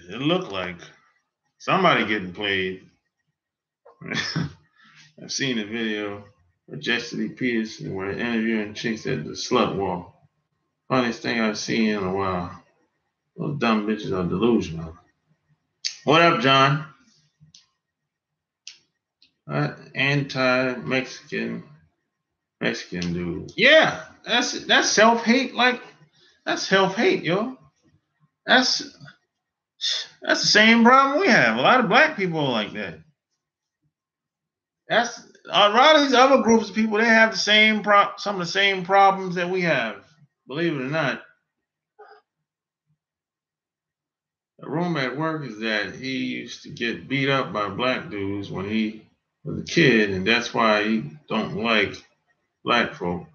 it looked like somebody getting played. I've seen a video of Jesse Lee Peterson where interviewing chicks at the slut walk. Funniest thing I've seen in a while. Those dumb bitches are delusional. What up, John? Anti-Mexican dude. Yeah, that's self-hate. Like, that's self-hate, yo. That's the same problem we have. A lot of black people are like that. That's a lot of these other groups of people. They have some of the same problems that we have. Believe it or not. The rumor at work is that he used to get beat up by black dudes when he was a kid, and that's why he don't like black folk.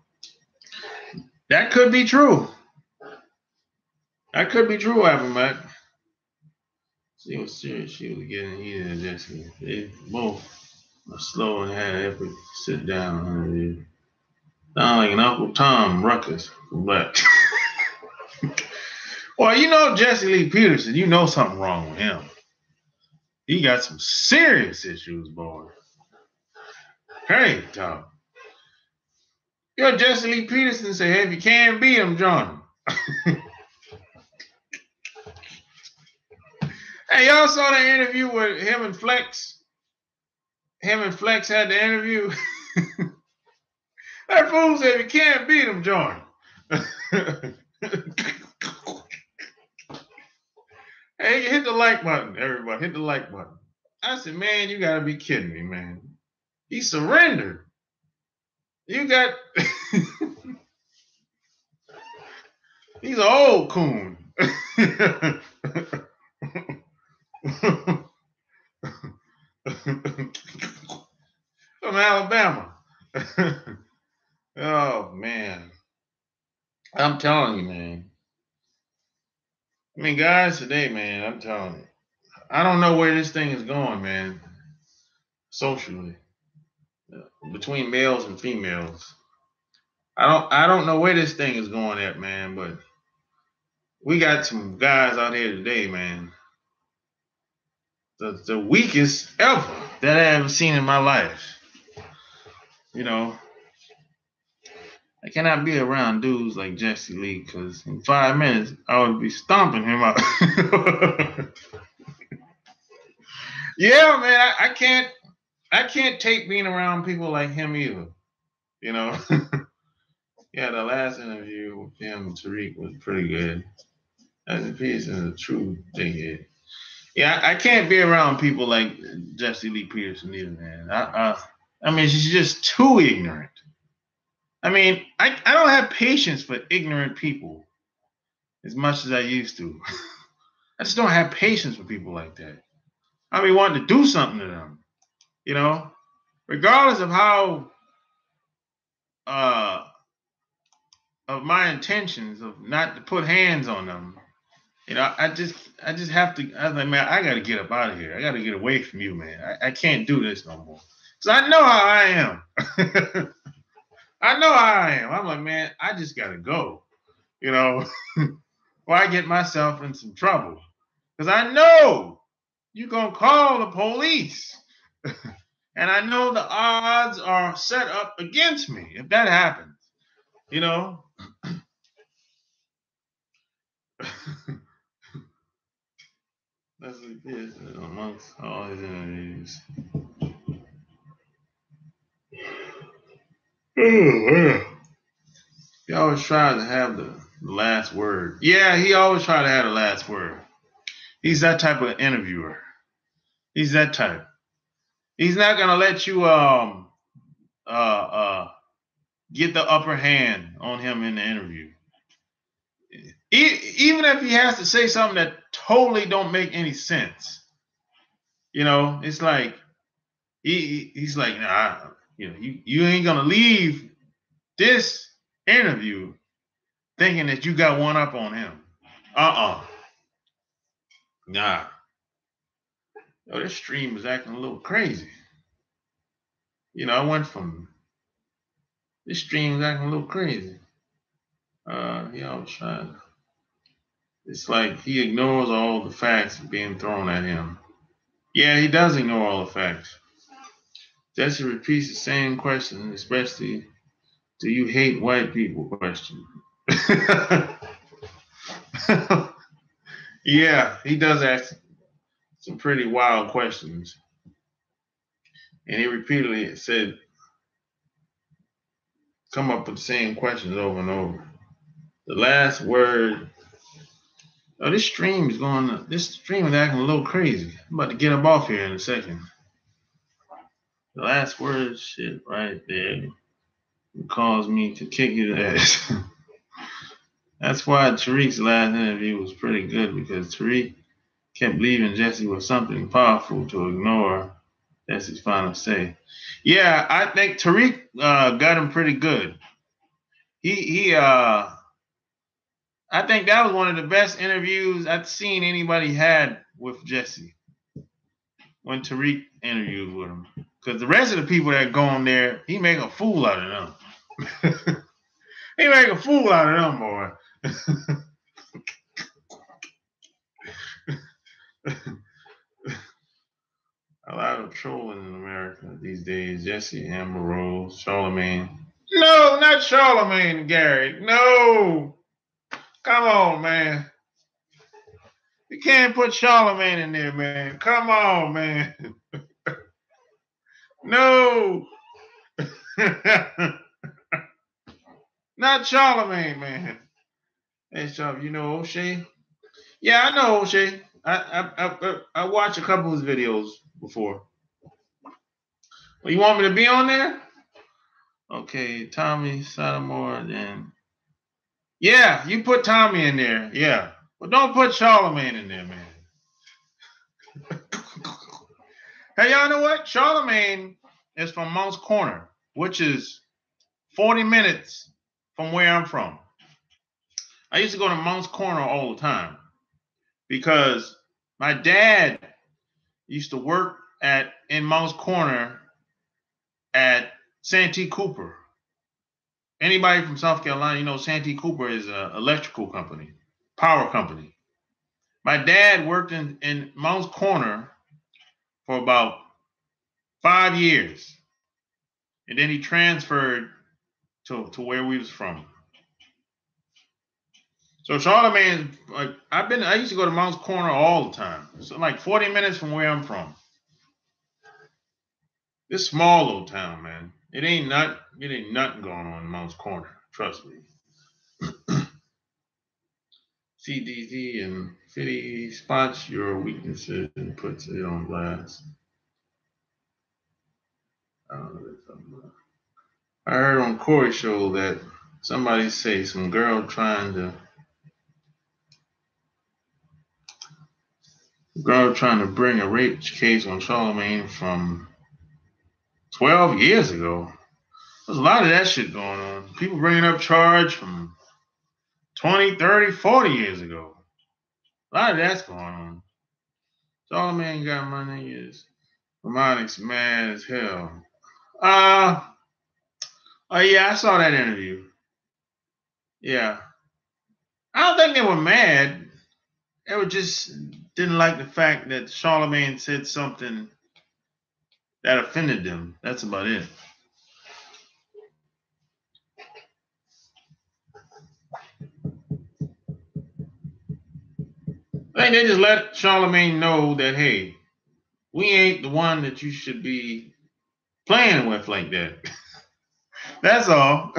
That could be true. That could be true, Mac. She was serious. She was getting heated and Jesse. They both are slow and had epic sit down. Sound like an Uncle Tom ruckus for black. Well, you know Jesse Lee Peterson, you know something wrong with him. He got some serious issues, boy. Hey, Tom. Yo, Jesse Lee Peterson say, hey, if you can't beat him, join him. Hey, y'all saw that interview with him and Flex? Him and Flex had the interview. That fool said you can't beat him, Jordan. Hey, hit the like button, everybody. Hit the like button. I said, man, you gotta be kidding me, man. He surrendered. You got he's an old coon. From Alabama. Oh man. I'm telling you, man. I mean, guys, today, man, I'm telling you. I don't know where this thing is going, man. Socially. Between males and females. I don't know where this thing is going at, man, but we got some guys out here today, man. The weakest ever that I ever seen in my life. You know, I cannot be around dudes like Jesse Lee because in 5 minutes I would be stomping him out. Yeah, man, I can't take being around people like him either. You know. Yeah, the last interview with him and Tariq was pretty good. That's a piece of the true thing here. Yeah, I can't be around people like Jesse Lee Peterson either, man. I mean, she's just too ignorant. I mean, I don't have patience for ignorant people as much as I used to. I just don't have patience for people like that. I be wanting to do something to them, you know, regardless of how of my intentions of not to put hands on them. You know, I just have to. I was like, man, I got to get up out of here. I got to get away from you, man. I can't do this no more. Because I know how I am. I know how I am. I'm like, man, I just got to go. You know, or I get myself in some trouble. Because I know you're going to call the police. And I know the odds are set up against me if that happens. You know? That's what it is amongst all his interviews. He always tries to have the last word. Yeah, he always tries to have the last word. He's that type of interviewer. He's that type. He's not gonna let you get the upper hand on him in the interview. Even if he has to say something that totally don't make any sense. You know, it's like he's like, nah, you know, you ain't gonna leave this interview thinking that you got one up on him. Nah. Yo, this stream is acting a little crazy. You know, I went from this stream is acting a little crazy. He always trying. It's like he ignores all the facts being thrown at him. Yeah, he does ignore all the facts. Jesse repeats the same question, especially do you hate white people question. Yeah, he does ask some pretty wild questions. And he repeatedly said, come up with the same questions over and over. The last word. Oh, this stream is acting a little crazy. I'm about to get up off here in a second. The last word shit right there caused me to kick his ass. That's why Tariq's last interview was pretty good, because Tariq kept believing Jesse was something powerful to ignore Jesse's final say. Yeah, I think Tariq got him pretty good. I think that was one of the best interviews I've seen anybody had with Jesse when Tariq interviewed with him. Because the rest of the people that go on there, he make a fool out of them. He make a fool out of them, boy. A lot of trolling in America these days. Jesse, Amber Rose, Charlamagne. No, not Charlamagne, Gary. No. Come on, man. You can't put Charlemagne in there, man. Come on, man. No. Not Charlemagne, man. Hey, Charlemagne, you know O'Shea? Yeah, I know O'Shea. I watched a couple of his videos before. Well, you want me to be on there? Okay, Tommy Sotomore, then. Yeah, you put Tommy in there. Yeah. But don't put Charlemagne in there, man. Hey, y'all know what? Charlemagne is from Monk's Corner, which is 40 minutes from where I'm from. I used to go to Monk's Corner all the time because my dad used to work in Monk's Corner at Santee Cooper. Anybody from South Carolina, you know Santee Cooper is an electrical company, power company. My dad worked in Monk's Corner for about 5 years. And then he transferred to where we was from. So Charlemagne, like I used to go to Monk's Corner all the time. So like 40 minutes from where I'm from. This small little town, man. It ain't nothing going on in Monk's Corner. Trust me. CDZ and 50 spots your weaknesses and puts it on blast. I don't know what they're talking about. I heard on Corey's show that somebody say some girl trying to bring a rape case on Charlemagne from 12 years ago. There's a lot of that shit going on. People bringing up charge from 20, 30, 40 years ago. A lot of that's going on. Charlemagne got my niggas. Harmonics mad as hell. Oh yeah, I saw that interview. Yeah. I don't think they were mad. They were just didn't like the fact that Charlemagne said something that offended them. That's about it. I think they just let Charlemagne know that, hey, we ain't the one that you should be playing with like that. That's all.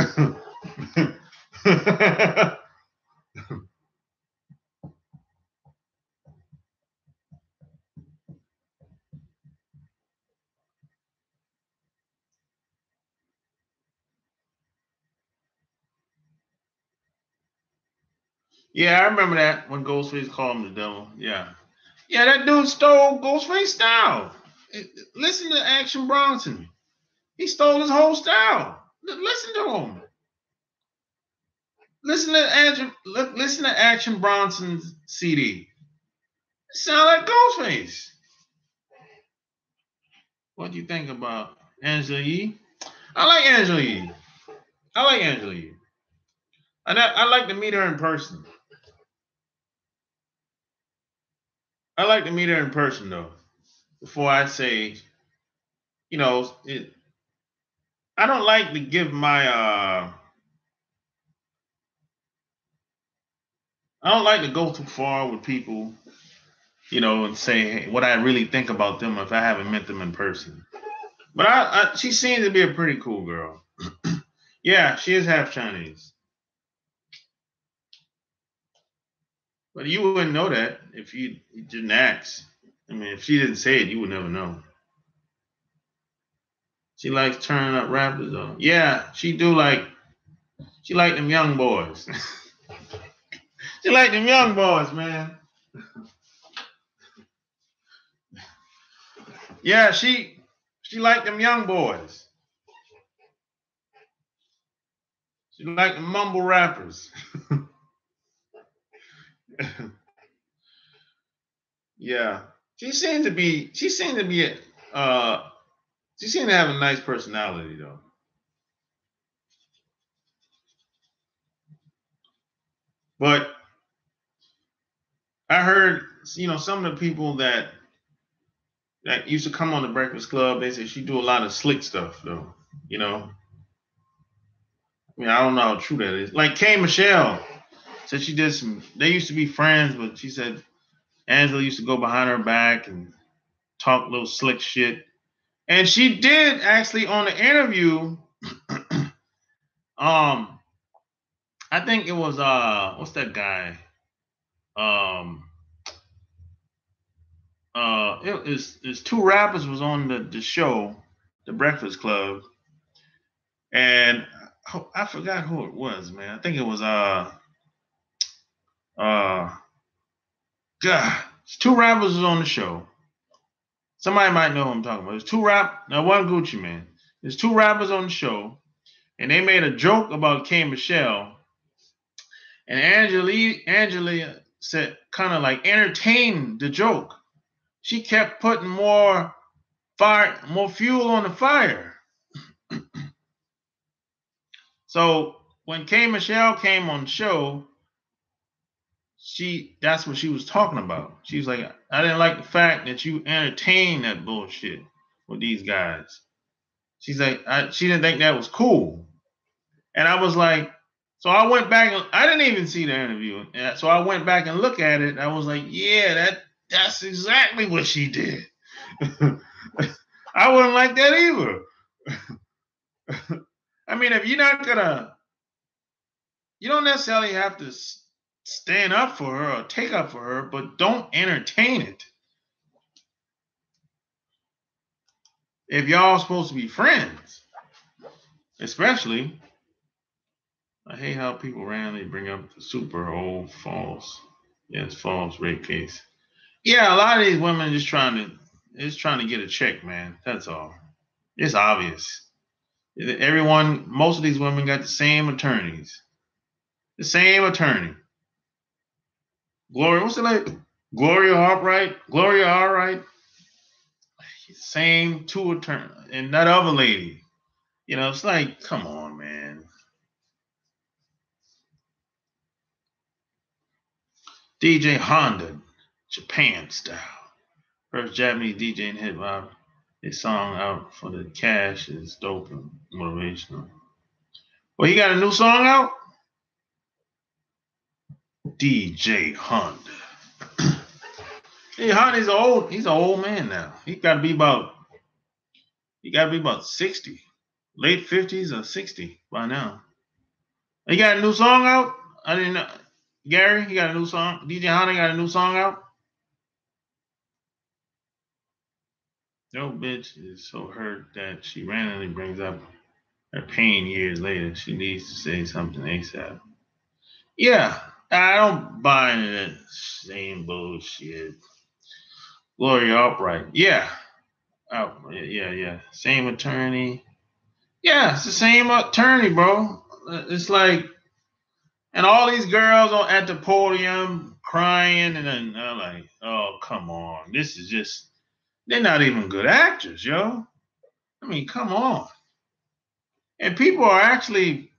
Yeah, I remember that when Ghostface called him the devil. Yeah. Yeah, that dude stole Ghostface's style. Listen to Action Bronson. He stole his whole style. Listen to him. Listen to Action Bronson's CD. It sound like Ghostface. What do you think about Angela Yee? I like Angela Yee. I like to meet her in person. I like to meet her in person though. Before I say, you know, I don't like to give my I don't like to go too far with people, you know, and say hey, what I really think about them if I haven't met them in person. But she seems to be a pretty cool girl. Yeah, she is half Chinese. But you wouldn't know that if you didn't ask. I mean, if she didn't say it, you would never know. She likes turning up rappers though. Yeah, she like them young boys. She like them young boys, man. Yeah, she like them young boys. She like the mumble rappers. Yeah. She seemed to have a nice personality though. But I heard, you know, some of the people that used to come on the Breakfast Club, they say she do a lot of slick stuff though, you know. I mean, I don't know how true that is. Like K. Michelle said she did they used to be friends, but she said Angela used to go behind her back and talk little slick shit. And she did actually on the interview. I think it was what's that guy? It's two rappers was on the show, The Breakfast Club, and I forgot who it was, man. I think it was God, two rappers was on the show. Somebody might know who I'm talking about. Now one Gucci man. There's two rappers on the show, and they made a joke about K. Michelle, and Angela said kind of like entertained the joke. She kept putting more fuel on the fire. So when K. Michelle came on the show, that's what she was talking about. She was like, I didn't like the fact that you entertained that bullshit with these guys. She's like, she didn't think that was cool. And I was like, so I went back and I didn't even see the interview. So I went back and looked at it. I was like, yeah, that's exactly what she did. I wouldn't like that either. I mean, if you're not gonna, you don't necessarily have to stand up for her or take up for her, but don't entertain it. If y'all supposed to be friends, especially, I hate how people randomly bring up the super old false rape case. Yeah, a lot of these women just trying to get a check, man. That's all. It's obvious. Most of these women got the same attorneys. The same attorney. Gloria, what's the name? Gloria Allright. Same two attorney. And that other lady. You know, it's like, come on, man. DJ Honda, Japan style. First Japanese DJ in hip hop. His song out for the cash is dope and motivational. Well, he got a new song out? DJ Honda. Hey, Honda's he's an old man now. He gotta be about 60. Late 50s or 60 by now. He got a new song out? I didn't know. Gary, he got a new song. DJ Honda got a new song out? No bitch is so hurt that she randomly brings up her pain years later. She needs to say something ASAP. Yeah, I don't buy into that same bullshit. Gloria Allright. Yeah. Yeah. Same attorney. Yeah, it's the same attorney, bro. It's like, and all these girls at the podium crying, and then they're like, oh, come on. This is just, they're not even good actors, yo. I mean, come on. And people are actually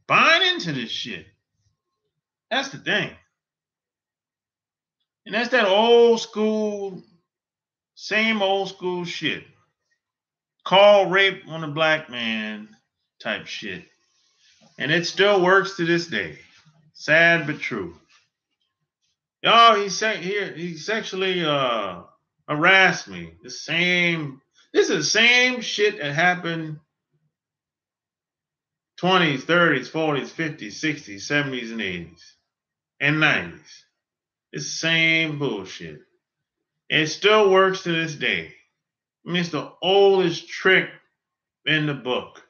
buying into this shit. That's the thing. And that's that same old school shit. Call rape on a black man type shit. And it still works to this day. Sad but true. He sexually harassed me. This is the same shit that happened 20s, 30s, 40s, 50s, 60s, 70s, and 80s, and 90s. It's the same bullshit. It still works to this day. I mean, it's the oldest trick in the book.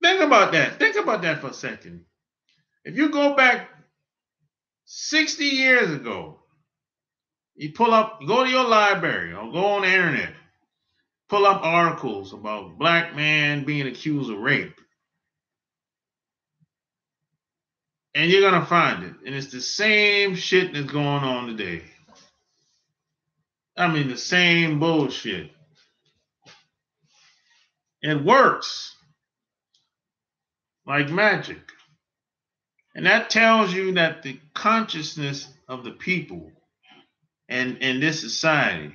Think about that. Think about that for a second. If you go back 60 years ago, go to your library or go on the internet, pull up articles about black man being accused of rape. And you're going to find it. And it's the same shit that's going on today. I mean, the same bullshit. It works like magic. And that tells you that the consciousness of the people and in this society,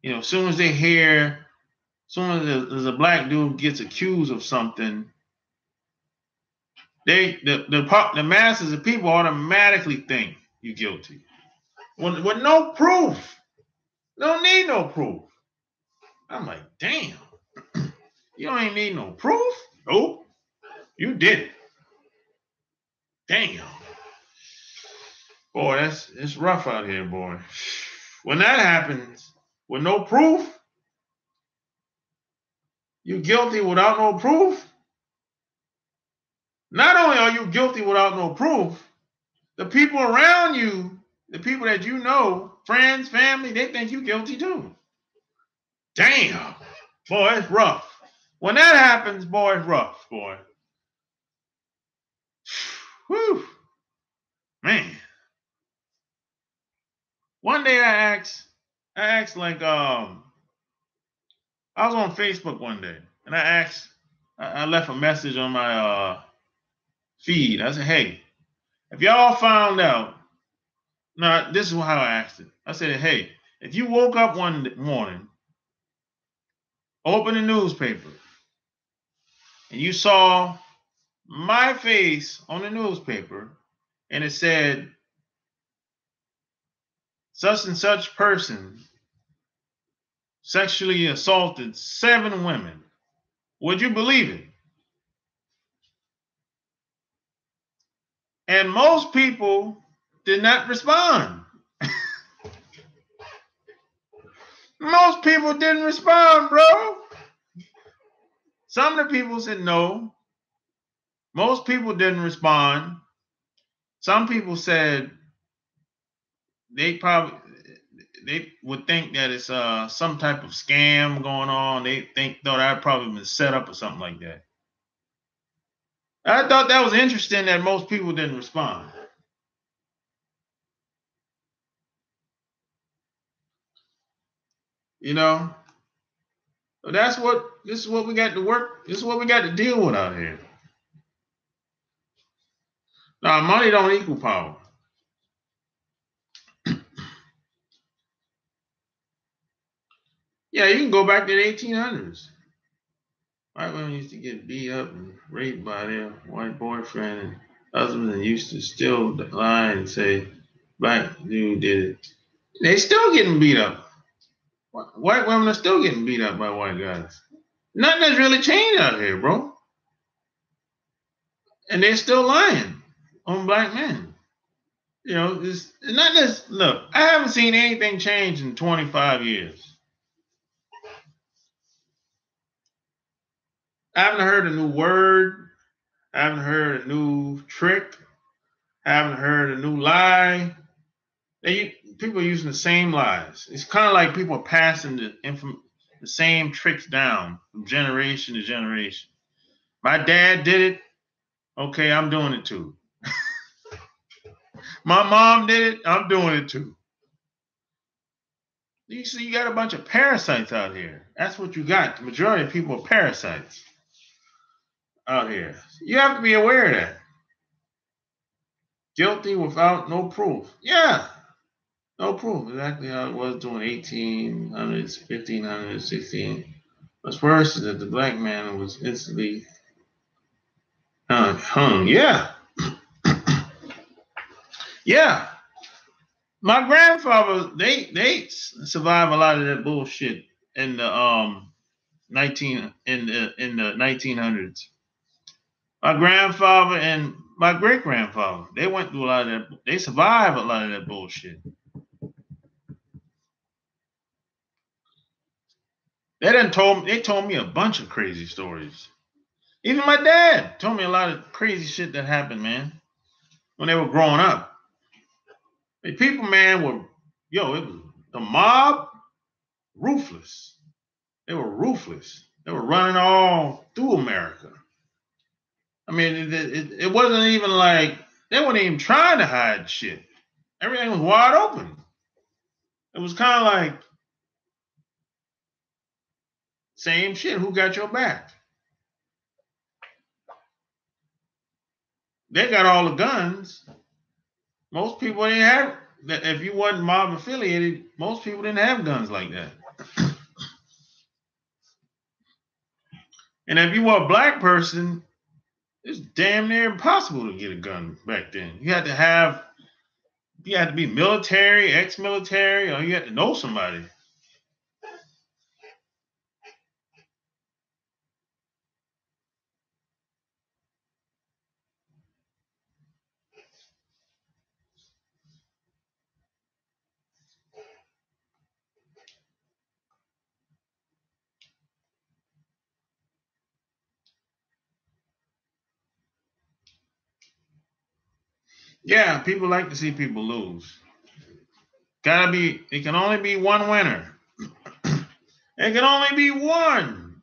you know, as soon as there's a black dude gets accused of something, the masses of people automatically think you're guilty. with no proof. Don't need no proof. I'm like, damn. You don't even need no proof? Nope. You did it. Damn. Boy, it's rough out here, boy. When that happens with no proof, you guilty without no proof. Not only are you guilty without no proof, the people around you, the people that you know, friends, family, they think you guilty too. Damn. Boy, it's rough. When that happens, boy, it's rough, boy. Whew. Man. One day I asked like I was on Facebook one day and I left a message on my feed. I said, hey, if y'all found out, now this is how I asked it. I said, hey, if you woke up one morning, opened the newspaper, and you saw my face on the newspaper, and it said, such and such person sexually assaulted 7 women, would you believe it? And most people did not respond. Most people didn't respond, bro. Some of the people said no. Most people didn't respond. Some people said they would think that it's some type of scam going on. They thought I'd probably been set up or something like that. I thought that was interesting that most people didn't respond. You know, this is what we got to work. This is what we got to deal with out here. Now, money don't equal power. Yeah, you can go back to the 1800s. White women used to get beat up and raped by their white boyfriend, and husbands used to still lie and say, black dude did it. They still getting beat up. White women are still getting beat up by white guys. Nothing has really changed out here, bro. And they're still lying on black men. You know, it's not this. Look, I haven't seen anything change in 25 years. I haven't heard a new word. I haven't heard a new trick. I haven't heard a new lie. People are using the same lies. It's kind of like people are passing the same tricks down from generation to generation. My dad did it. Okay, I'm doing it too. My mom did it. I'm doing it too. You see, you got a bunch of parasites out here. That's what you got. The majority of people are parasites out here. You have to be aware of that. Guilty without no proof. Yeah, no proof. Exactly how it was during 1800s, 1500s, 16. What's worse is that the black man was instantly hung. Yeah. Yeah. My grandfather, they survived a lot of that bullshit in the 1900s. My grandfather and my great grandfather, they went through a lot of that. They survived a lot of that bullshit. They told me a bunch of crazy stories. Even my dad told me a lot of crazy shit that happened, man, when they were growing up. The people, man, it was the mob, ruthless. They were ruthless. They were running all through America. I mean, it wasn't even like they weren't even trying to hide shit. Everything was wide open. It was kind of like same shit. Who got your back? They got all the guns. Most people didn't have. If you wasn't mob affiliated, most people didn't have guns like that. And if you were a black person, it's damn near impossible to get a gun back then. You had to have You have to be military, ex-military, or you have to know somebody. Yeah, people like to see people lose. It can only be one winner. It can only be one.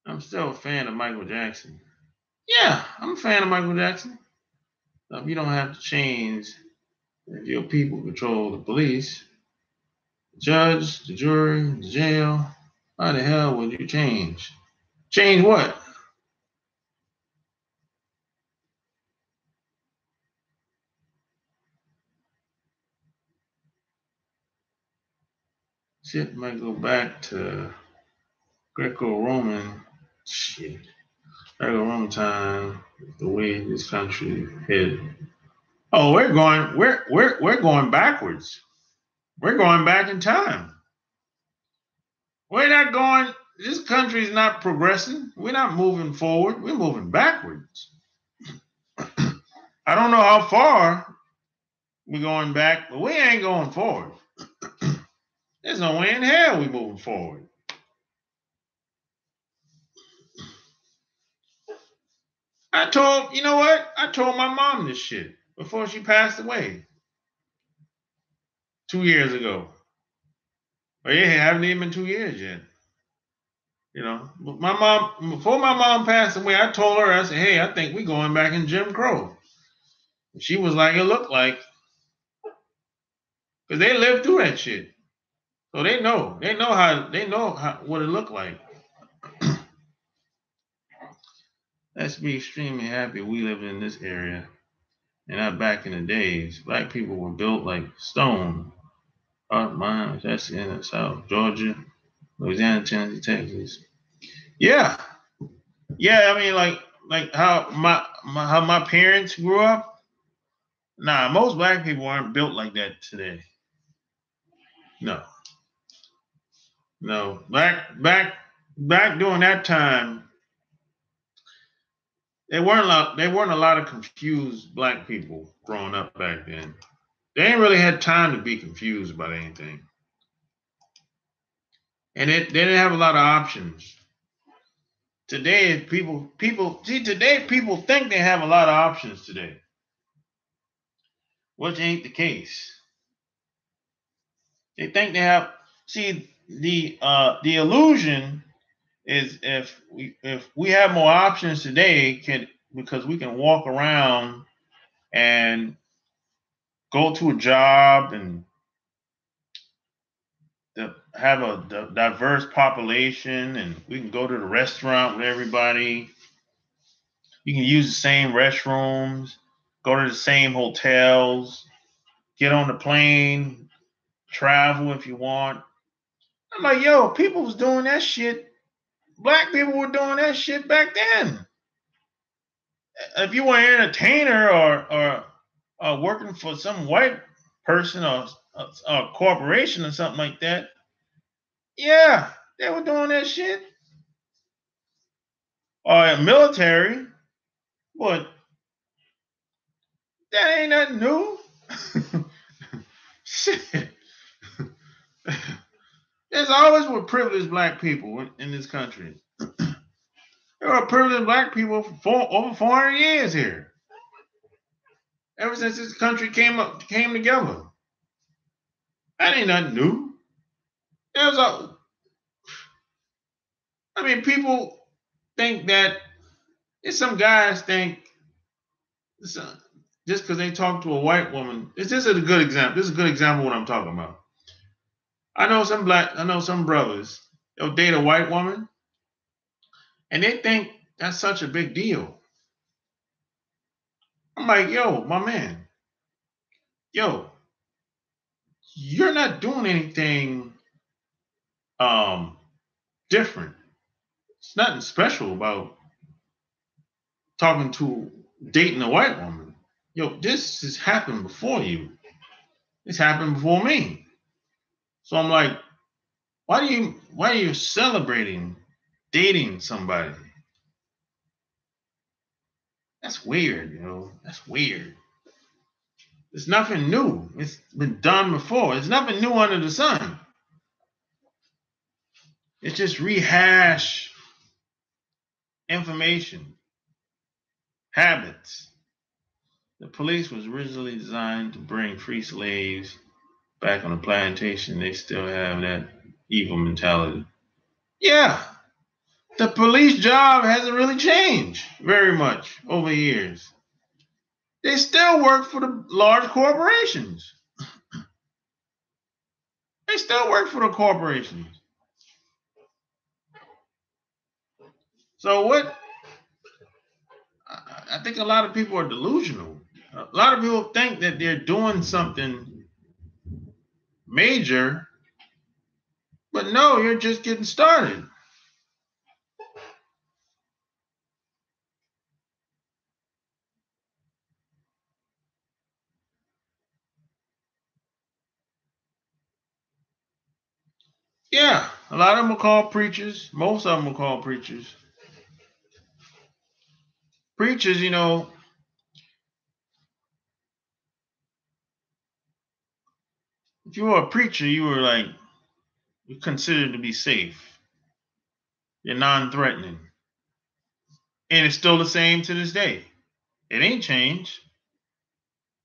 I'm still a fan of Michael Jackson. Yeah, I'm a fan of Michael Jackson. If you don't have to change, if your people control the police, the judge, the jury, the jail, why the hell would you change? Change what? Shit might go back to Greco-Roman shit. Greco-Roman time, the way this country headed. Oh, we're going backwards. We're going back in time. We're not going. This country's not progressing. We're not moving forward. We're moving backwards. I don't know how far we're going back, but we ain't going forward. There's no way in hell we moving forward. You know what? I told my mom this shit before she passed away 2 years ago. But it haven't even been 2 years yet. You know, my mom, before my mom passed away, I told her, I said, hey, I think we're going back in Jim Crow. And she was like, it looked like, because they lived through that shit. So they know what it looked like. Let's be extremely happy we live in this area and not back in the days. Black people were built like stone. Art mines, that's in the South, Georgia, Louisiana, Tennessee, Texas. Yeah, yeah. I mean, like how my parents grew up. Nah, most black people aren't built like that today. No, no. Back during that time, there weren't a lot of confused black people growing up back then. They ain't really had time to be confused about anything, and they didn't have a lot of options. Today, today people think they have a lot of options today, which ain't the case. They think they have. See, the illusion is if we have more options today, because we can walk around and go to a job and have a diverse population, and we can go to the restaurant with everybody. You can use the same restrooms, go to the same hotels, get on the plane, travel if you want. I'm like, yo, people was doing that shit. Black people were doing that shit back then. If you were an entertainer or working for some white person or a corporation or something like that, yeah, they were doing that shit. Or military, but that ain't nothing new. Shit. There's always were privileged black people in this country. There are privileged black people for over 400 years here. Ever since this country came together. That ain't nothing new. There's a I mean, people think that some guys think just because they talk to a white woman. This is a good example. This is a good example of what I'm talking about. I know some brothers. They'll date a white woman, and they think that's such a big deal. I'm like, yo, my man, yo, you're not doing anything different. It's nothing special about talking to dating a white woman. Yo, this has happened before you. This happened before me. So I'm like, why are you celebrating dating somebody? That's weird, That's weird. It's nothing new. It's been done before. It's nothing new under the sun. It's just rehash information, habits. The police was originally designed to bring free slaves back on the plantation. They still have that evil mentality. Yeah, the police job hasn't really changed very much over the years. They still work for the large corporations. They still work for the corporations. So what? I think a lot of people are delusional. A lot of people think that they're doing something major, but no, you're just getting started. Yeah, a lot of them are called preachers. Most of them are called preachers. Preachers, if you were a preacher, you're considered to be safe. You're non-threatening. And it's still the same to this day. It ain't changed.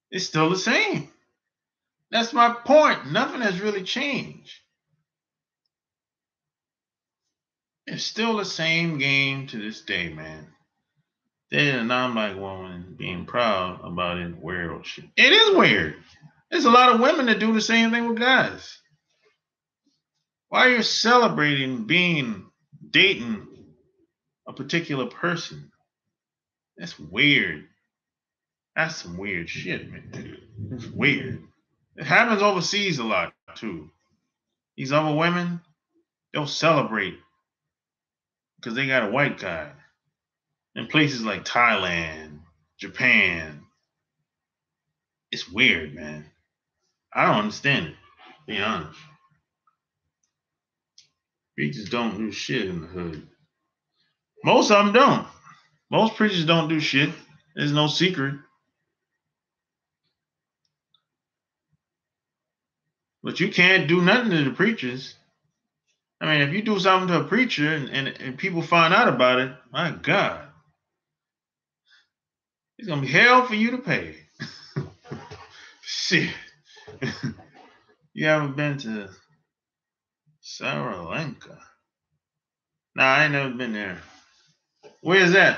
It's still the same. That's my point. Nothing has really changed. It's still the same game to this day, man. Dating a non-black woman, being proud about it, weird or shit. It is weird. There's a lot of women that do the same thing with guys. Why are you celebrating dating a particular person? That's weird. That's some weird shit, man. It's weird. It happens overseas a lot, too. These other women, they'll celebrate because they got a white guy. In places like Thailand, Japan. It's weird, man. I don't understand it, to be honest. Preachers don't do shit in the hood. Most of them don't. Most preachers don't do shit. There's no secret. But you can't do nothing to the preachers. I mean, if you do something to a preacher and people find out about it, my God, it's going to be hell for you to pay. Shit. You haven't been to Sri Lanka? Nah, I ain't never been there. Where's that?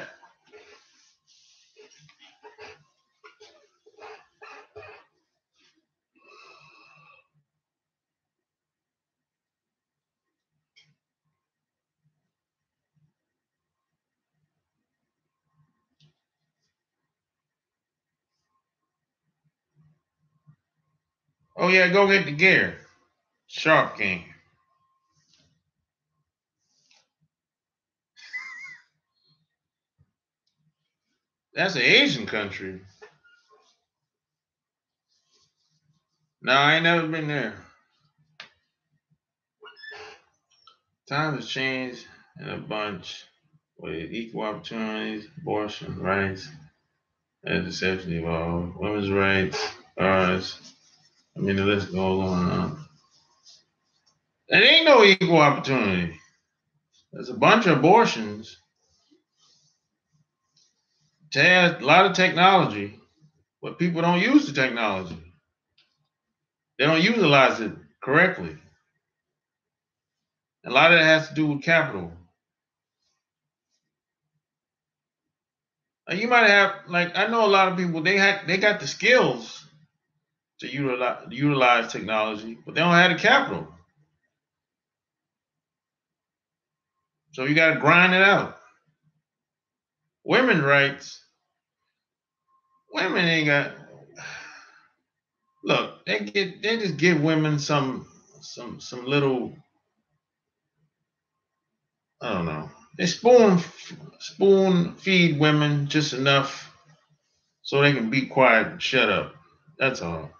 Oh, yeah, go get the gear. Shark Game. That's an Asian country. No, I ain't never been there. Times have changed in a bunch with equal opportunities, abortion rights, and deception evolved. Women's rights, ours. I mean, the list goes on and on. There ain't no equal opportunity. There's a bunch of abortions. A lot of technology, but people don't use the technology. They don't utilize it correctly. A lot of it has to do with capital. You might have, I know a lot of people, they got the skills to utilize technology, but they don't have the capital. So you got to grind it out. Women's rights. Women ain't got. Look, they just give women some little. I don't know. They spoon feed women just enough so they can be quiet and shut up. That's all.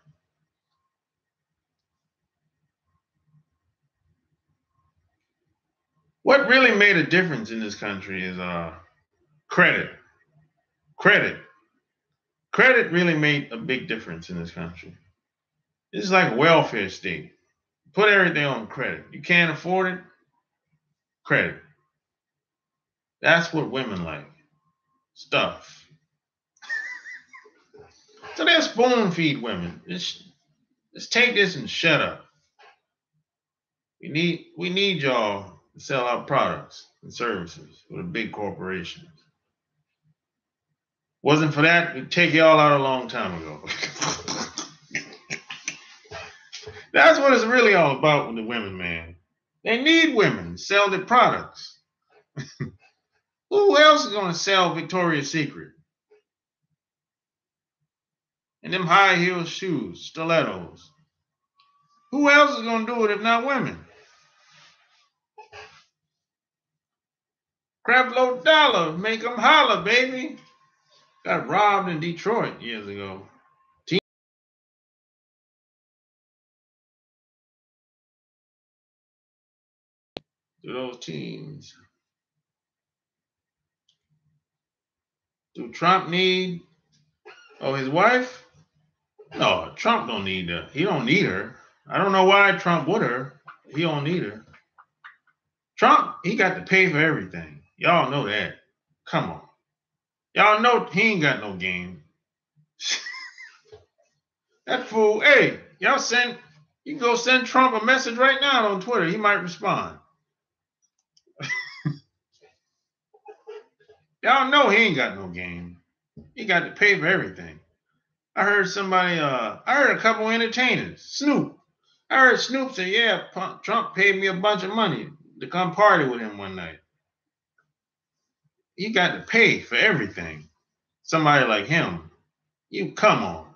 What really made a difference in this country is credit. Credit. Credit really made a big difference in this country. It's like a welfare state. Put everything on credit. You can't afford it? Credit. That's what women like. Stuff. So they'll spoon feed women. Let's take this and shut up. We need y'all to sell our products and services for the big corporations. Wasn't for that, we'd take y'all out a long time ago. That's what it's really all about with the women, man. They need women to sell their products. Who else is going to sell Victoria's Secret? And them high heel shoes, stilettos. Who else is going to do it if not women? Creflo Dollar, make them holler, baby. Got robbed in Detroit years ago. To those teens. Do Trump need his wife? No, Trump don't need her. He don't need her. I don't know why Trump would her. He don't need her. Trump, he got to pay for everything. Y'all know that. Come on. Y'all know he ain't got no game. That fool, hey, you can go send Trump a message right now on Twitter. He might respond. Y'all know he ain't got no game. He got to pay for everything. I heard a couple entertainers, Snoop. I heard Snoop say, yeah, Trump paid me a bunch of money to come party with him one night. He got to pay for everything. Somebody like him. You come on.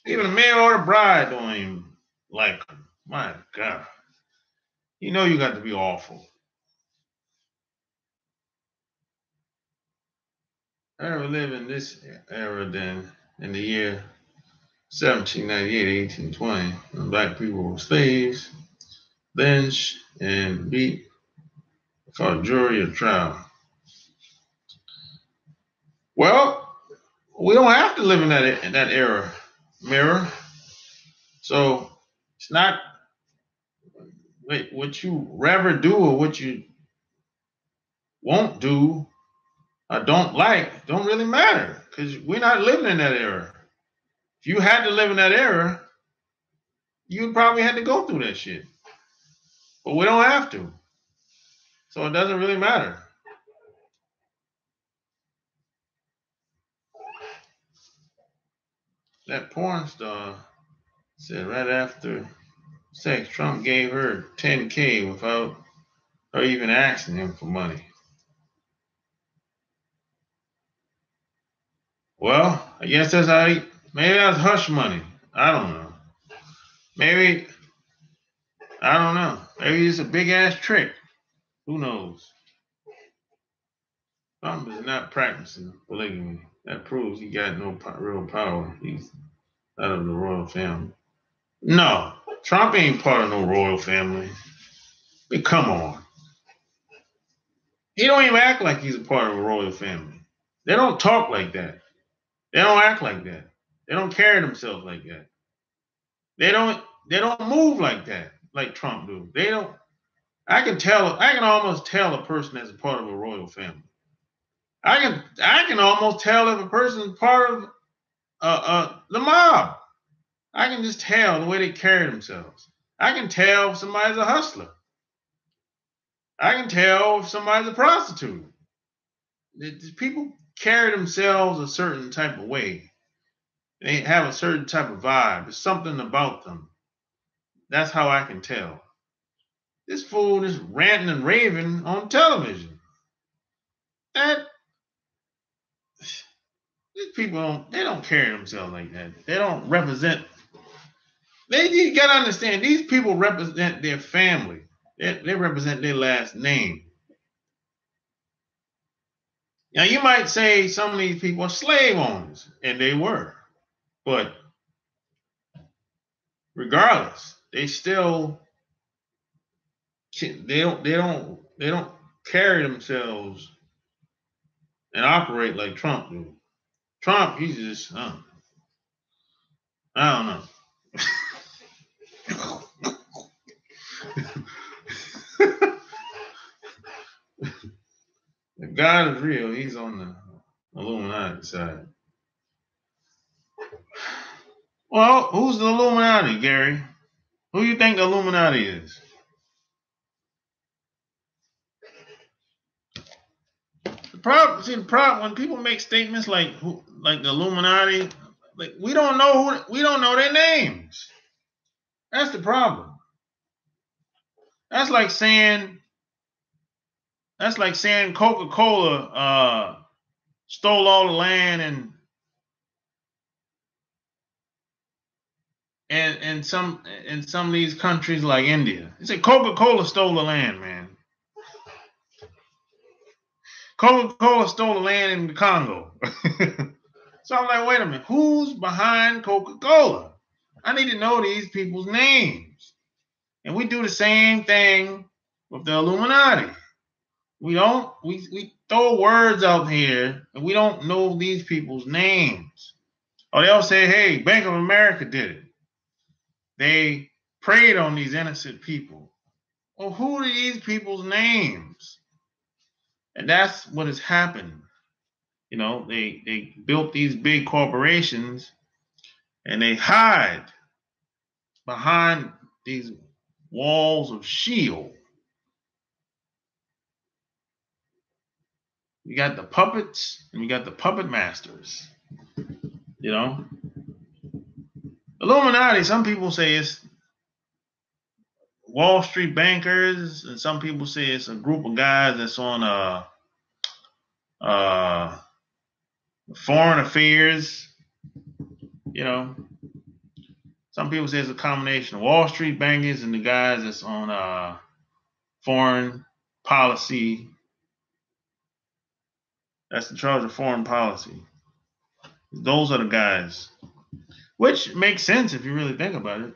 Even the mayor or the bride don't even like him. My God. You know you got to be awful. I ever live in this era then, in the year 1798, 1820, when black people were slaves, lynched, and beat for a jury or trial. Well, we don't have to live in that era, mirror. So it's not what you rather do or what you won't do or don't like don't really matter because we're not living in that era. If you had to live in that era, you probably had to go through that shit. But we don't have to. So it doesn't really matter. That porn star said right after sex, Trump gave her $10K without her even asking him for money. Well, I guess that's maybe that's hush money. I don't know. Maybe, I don't know. Maybe it's a big ass trick. Who knows? Trump is not practicing polygamy. That proves he got no real power. He's out of the royal family. No, Trump ain't part of no royal family. I mean, come on. He don't even act like he's a part of a royal family. They don't talk like that. They don't act like that. They don't carry themselves like that. They don't move like that, like Trump do. They don't. I can almost tell a person that's a part of a royal family. I can almost tell if a person's part of the mob. I can just tell the way they carry themselves. I can tell if somebody's a hustler. I can tell if somebody's a prostitute. People carry themselves a certain type of way. They have a certain type of vibe. There's something about them. That's how I can tell. This fool is ranting and raving on television. These people don't carry themselves like that. They don't represent. You gotta understand, these people represent their family. They represent their last name. Now, you might say some of these people are slave owners, and they were, but regardless, they still they don't carry themselves and operate like Trump do. Trump, he's just I don't know. If God is real, he's on the Illuminati side. Well, who's the Illuminati, Gary? Who you think the Illuminati is? The problem when people make statements like like the Illuminati, like we don't know their names. That's the problem. That's like saying Coca-Cola stole all the land and in some of these countries like India. You say Coca-Cola stole the land, man. Coca-Cola stole the land in the Congo. So I'm like, wait a minute, who's behind Coca-Cola? I need to know these people's names. And we do the same thing with the Illuminati. We throw words out here and we don't know these people's names. Or they'll say, hey, Bank of America did it. They preyed on these innocent people. Well, who are these people's names? And that's what has happened. You know, they built these big corporations and they hide behind these walls of shield. We got the puppets and we got the puppet masters. You know, Illuminati. Some people say it's Wall Street bankers, and some people say it's a group of guys that's on foreign affairs. You know, some people say it's a combination of Wall Street bankers and the guys that's on foreign policy. That's in charge of foreign policy. Those are the guys, which makes sense if you really think about it.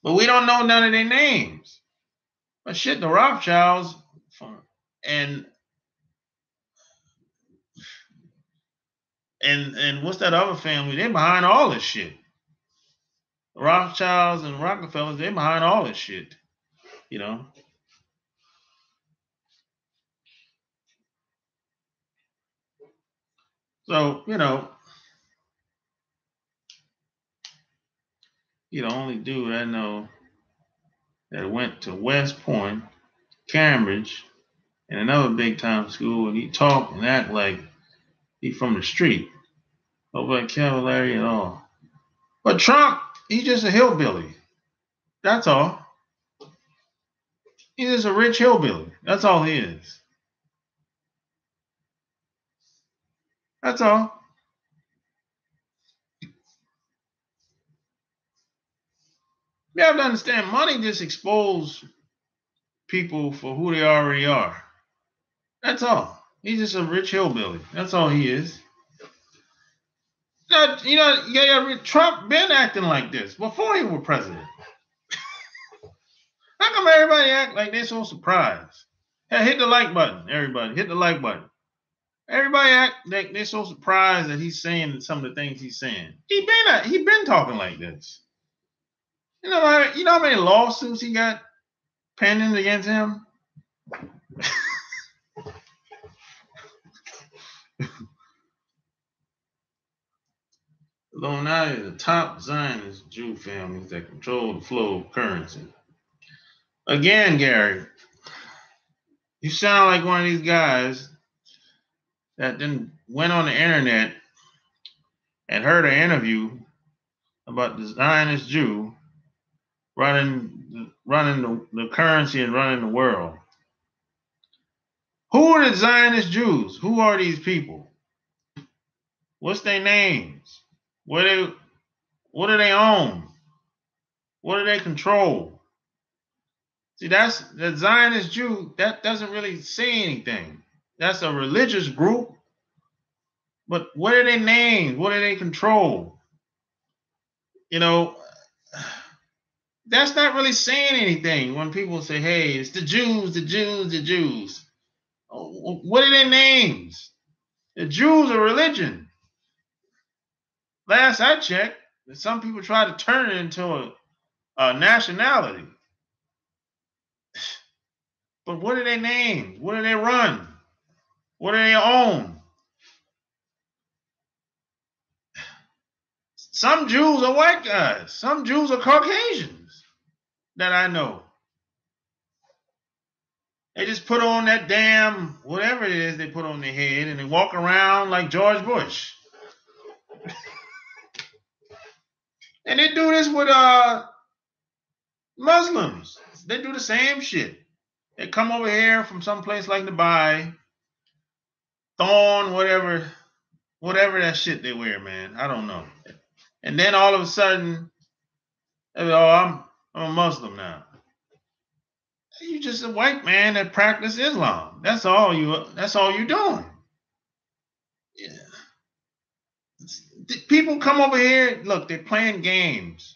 But we don't know none of their names. But shit, the Rothschilds and what's that other family? They're behind all this shit. The Rothschilds and Rockefellers, they're behind all this shit. You know. So, the only dude I know that went to West Point, Cambridge, and another big time school, and he talk and act like he from the street. No vocabulary at all. But Trump, he's just a hillbilly. That's all. He's just a rich hillbilly. That's all he is. That's all. You have to understand, money just exposes people for who they already are. That's all. He's just a rich hillbilly. That's all he is. Trump been acting like this before he was president. How come everybody act like they're so surprised? Hey, hit the like button, everybody. Hit the like button. Everybody act like they're so surprised that he's saying some of the things he's saying. He been talking like this. You know how many lawsuits he got pending against him? Illuminati is the top Zionist Jew families that control the flow of currency. Again, Gary, you sound like one of these guys that then went on the internet and heard an interview about the Zionist Jew running the currency and running the world. Who are the Zionist Jews? Who are these people? What's their names? What do they own? What do they control? See, that's the Zionist Jew. That doesn't really say anything. That's a religious group. But what are they named? What do they control? You know, that's not really saying anything when people say, hey, it's the Jews, the Jews, the Jews. What are their names? The Jews are religion. Last I checked, some people try to turn it into a nationality. But what are they named? What do they run? What do they own? Some Jews are white guys. Some Jews are Caucasians that I know. They just put on that damn whatever it is they put on their head and they walk around like George Bush. And they do this with Muslims. They do the same shit. They come over here from some place like Dubai, thorn, whatever that shit they wear, man. I don't know. And then all of a sudden, I'm a Muslim now. You just a white man that practice Islam. That's all you're doing. Yeah. People come over here, look, they're playing games.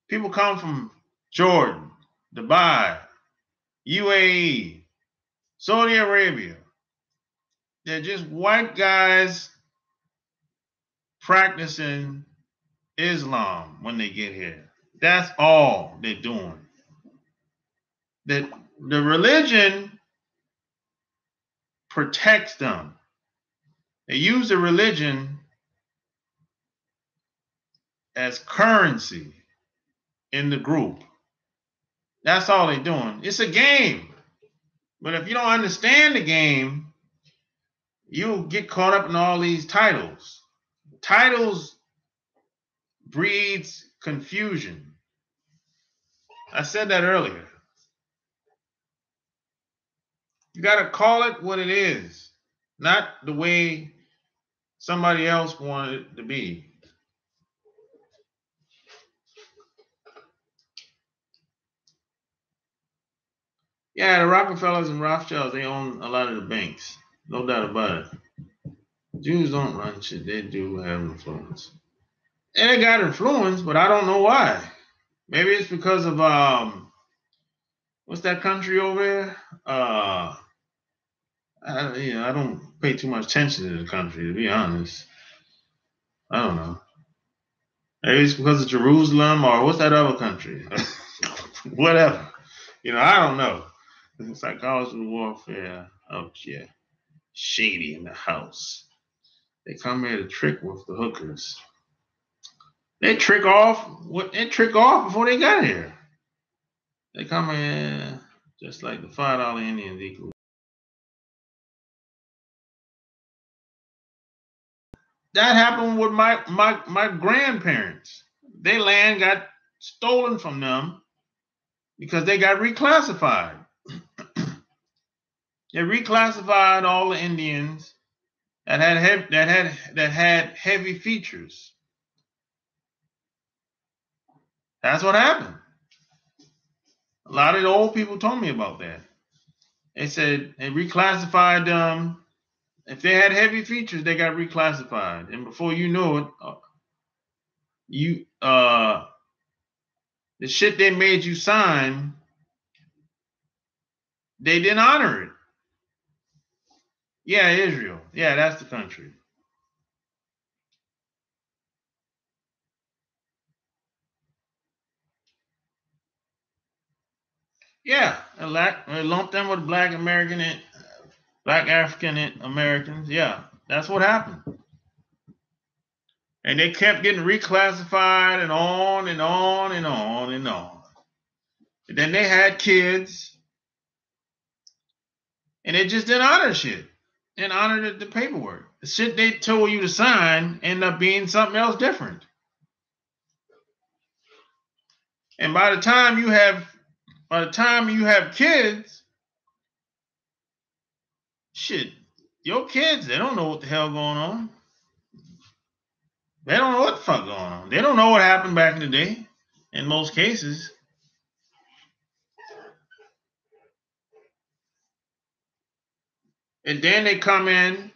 People come from Jordan, Dubai, UAE, Saudi Arabia. They're just white guys practicing Islam when they get here. That's all they're doing. The religion protects them. They use the religion as currency in the group. That's all they're doing. It's a game. But if you don't understand the game, you'll get caught up in all these titles. Titles breeds confusion. I said that earlier. You got to call it what it is, not the way somebody else wanted it to be. Yeah, the Rockefellers and Rothschilds, they own a lot of the banks. No doubt about it. Jews don't run shit. They do have influence. And they got influence, but I don't know why. Maybe it's because of what's that country over there? I don't pay too much attention to the country, to be honest. I don't know. Maybe it's because of Jerusalem or what's that other country? Whatever. I don't know. Psychological warfare. Oh yeah. Shady in the house. They come here to trick with the hookers. They trick off before they got here. They come in just like the $5 Indians equal. That happened with my grandparents. Their land got stolen from them because they got reclassified. They reclassified all the Indians that had heavy features. That's what happened. A lot of the old people told me about that. They said they reclassified them. If they had heavy features, they got reclassified, and before you know it, the shit they made you sign, they didn't honor it. Yeah, Israel. Yeah, that's the country. Yeah, they lumped them with black American and black African Americans. Yeah, that's what happened. And they kept getting reclassified and on and on and on and on. And then they had kids, and they just didn't honor shit. And honor the paperwork. The shit they told you to sign ended up being something else different. And by the time you have kids, shit, your kids, they don't know what the hell going on. They don't know what the fuck going on. They don't know what happened back in the day, in most cases. And then they come in,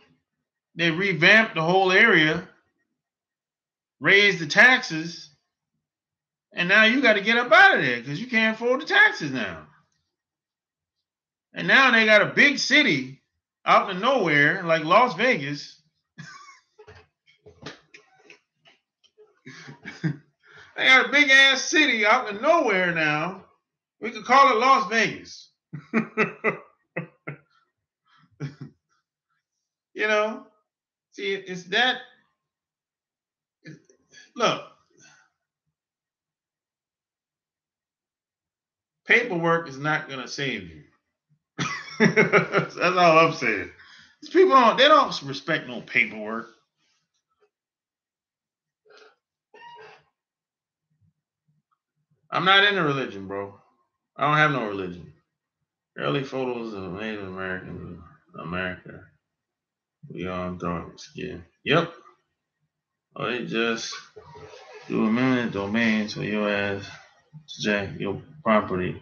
they revamp the whole area, raise the taxes, and now you got to get up out of there because you can't afford the taxes now. And now they got a big city out of nowhere, like Las Vegas. They got a big ass city out of nowhere now. We could call it Las Vegas. You know? See, it's that. Look, paperwork is not going to save you. That's all I'm saying. These people don't respect no paperwork. I'm not into religion, bro. I don't have no religion. Early photos of Native Americans in America. We on dark skin. Yep. Oh, they just do eminent domains for your ass to jack your property.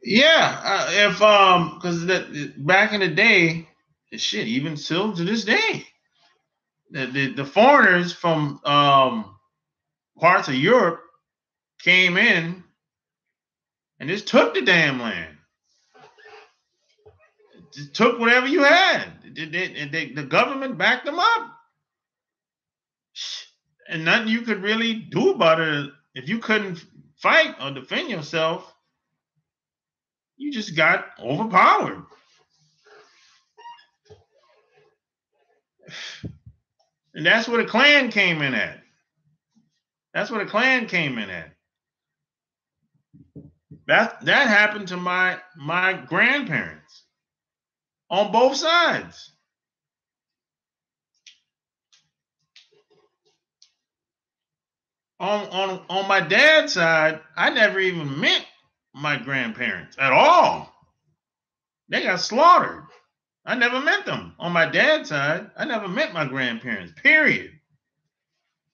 Yeah, if because back in the day, shit, even still to this day, the foreigners from parts of Europe came in and just took the damn land. Just took whatever you had. The government backed them up. And nothing you could really do about it. If you couldn't fight or defend yourself, you just got overpowered. And that's where the Klan came in at. That's where the Klan came in at. That happened to my grandparents on both sides. On my dad's side, I never even met my grandparents at all. They got slaughtered. I never met them. On my dad's side, I never met my grandparents, period.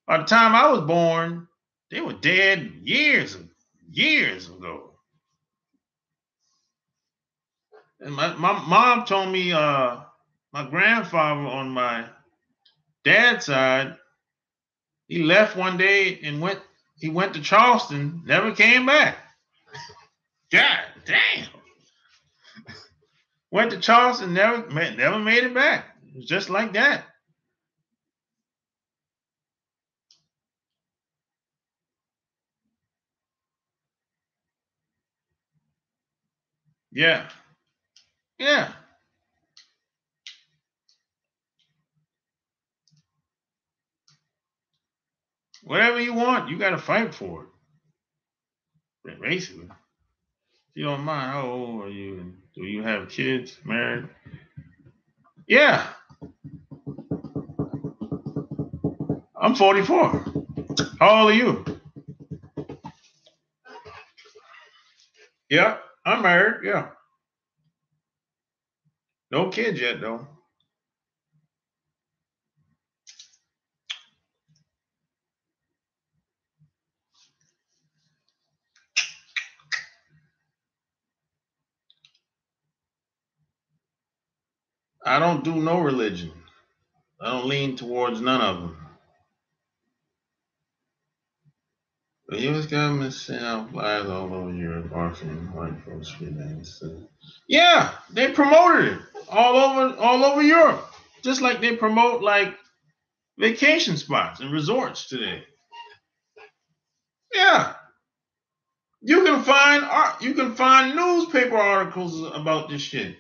By the time I was born, they were dead years ago. And my mom told me my grandfather on my dad's side, he left one day and went to Charleston, never came back. God damn. Went to Charleston, never made it back. It was just like that. Yeah. Yeah. Whatever you want, you got to fight for it. Basically. If you don't mind, how old are you? And do you have kids, married? Yeah. I'm 44. How old are you? Yeah. I'm married. Yeah. No kids yet, though. I don't do no religion. I don't lean towards none of them. The U.S. government sent out flyers all over Europe offering white folks free lands. Yeah, they promoted it all over Europe, just like they promote like vacation spots and resorts today. Yeah, you can find newspaper articles about this shit.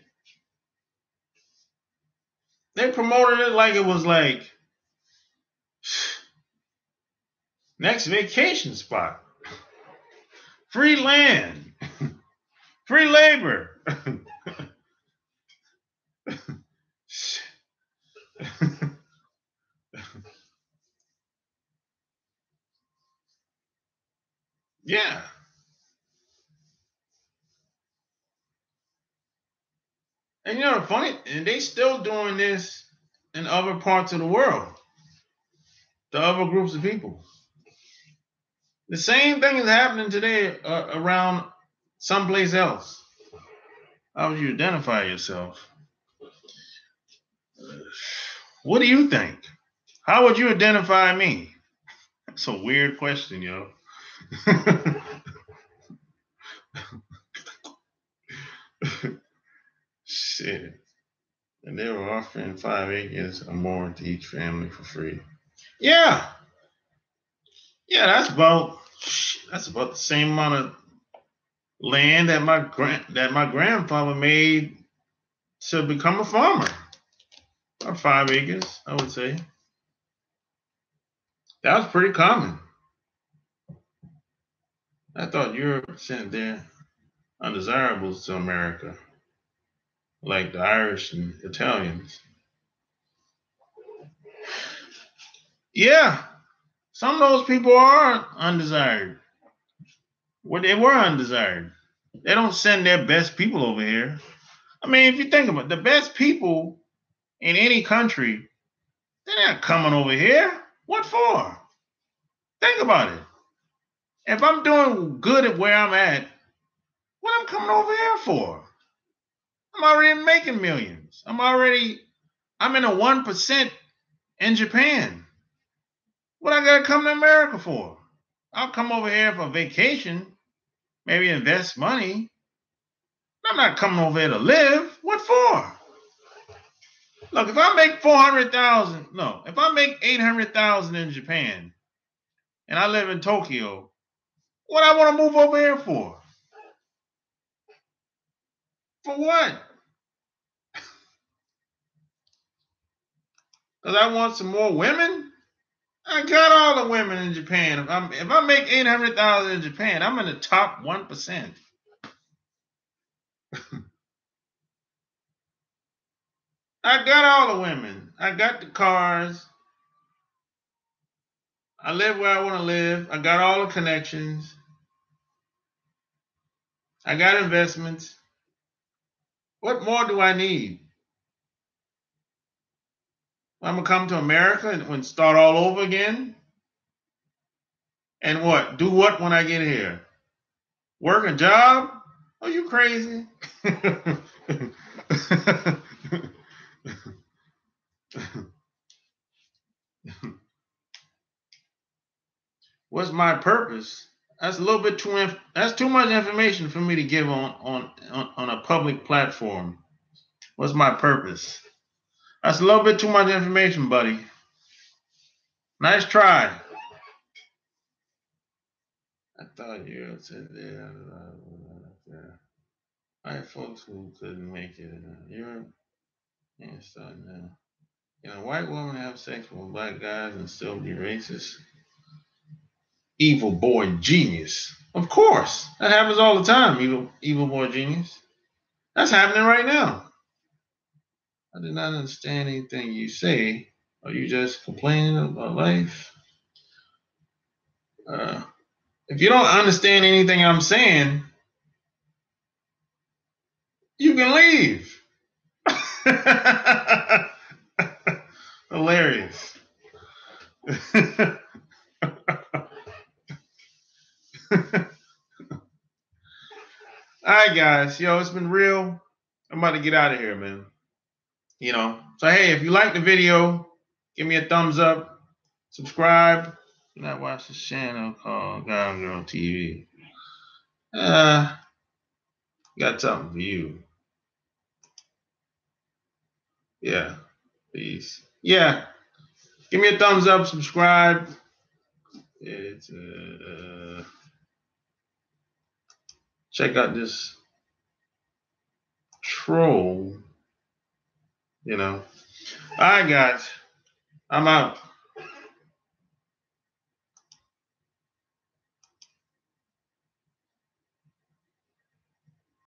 They promoted it like it was like next vacation spot, free land, free labor. Yeah. And you know the funny, and they still doing this in other parts of the world, to other groups of people. The same thing is happening today around someplace else. How would you identify yourself? What do you think? How would you identify me? That's a weird question, yo. Shit. And they were offering 5 acres or more to each family for free. Yeah. Yeah, that's about the same amount of land that my grandfather made to become a farmer. About 5 acres, I would say. That was pretty common. I thought Europe sent their undesirables to America, like the Irish and Italians. Yeah, some of those people are undesired. Well, they were undesired. They don't send their best people over here. I mean, if you think about it, the best people in any country, they're not coming over here. What for? Think about it. If I'm doing good at where I'm at, what I'm coming over here for? I'm already making millions. I'm in a 1% in Japan. What I gotta come to America for? I'll come over here for vacation, maybe invest money. I'm not coming over here to live. What for? Look, if I make 400,000, no, if I make 800,000 in Japan and I live in Tokyo, what I want to move over here for? For what? Because I want some more women? I got all the women in Japan. If I make 800,000 in Japan, I'm in the top 1%. I got all the women. I got the cars. I live where I want to live. I got all the connections. I got investments. What more do I need? I'm going to come to America and start all over again? And what? Do what when I get here? Work a job? Are you crazy? What's my purpose? That's a little bit that's too much information for me to give on a public platform. What's my purpose? That's a little bit too much information, buddy. Nice try. I thought you said there. I had folks who couldn't make it in Europe. And so now, can a white woman have sex with black guys and still be racist? Evil boy genius. Of course. That happens all the time, evil boy genius. That's happening right now. I did not understand anything you say. Are you just complaining about life? If you don't understand anything I'm saying, you can leave. Hilarious. All right, guys. Yo, it's been real. I'm about to get out of here, man. So hey, if you like the video, give me a thumbs up, subscribe. Do not watch this channel called God Girl TV. Got something for you. Yeah, peace. Yeah, give me a thumbs up, subscribe. It's check out this troll. All right, guys, I'm out.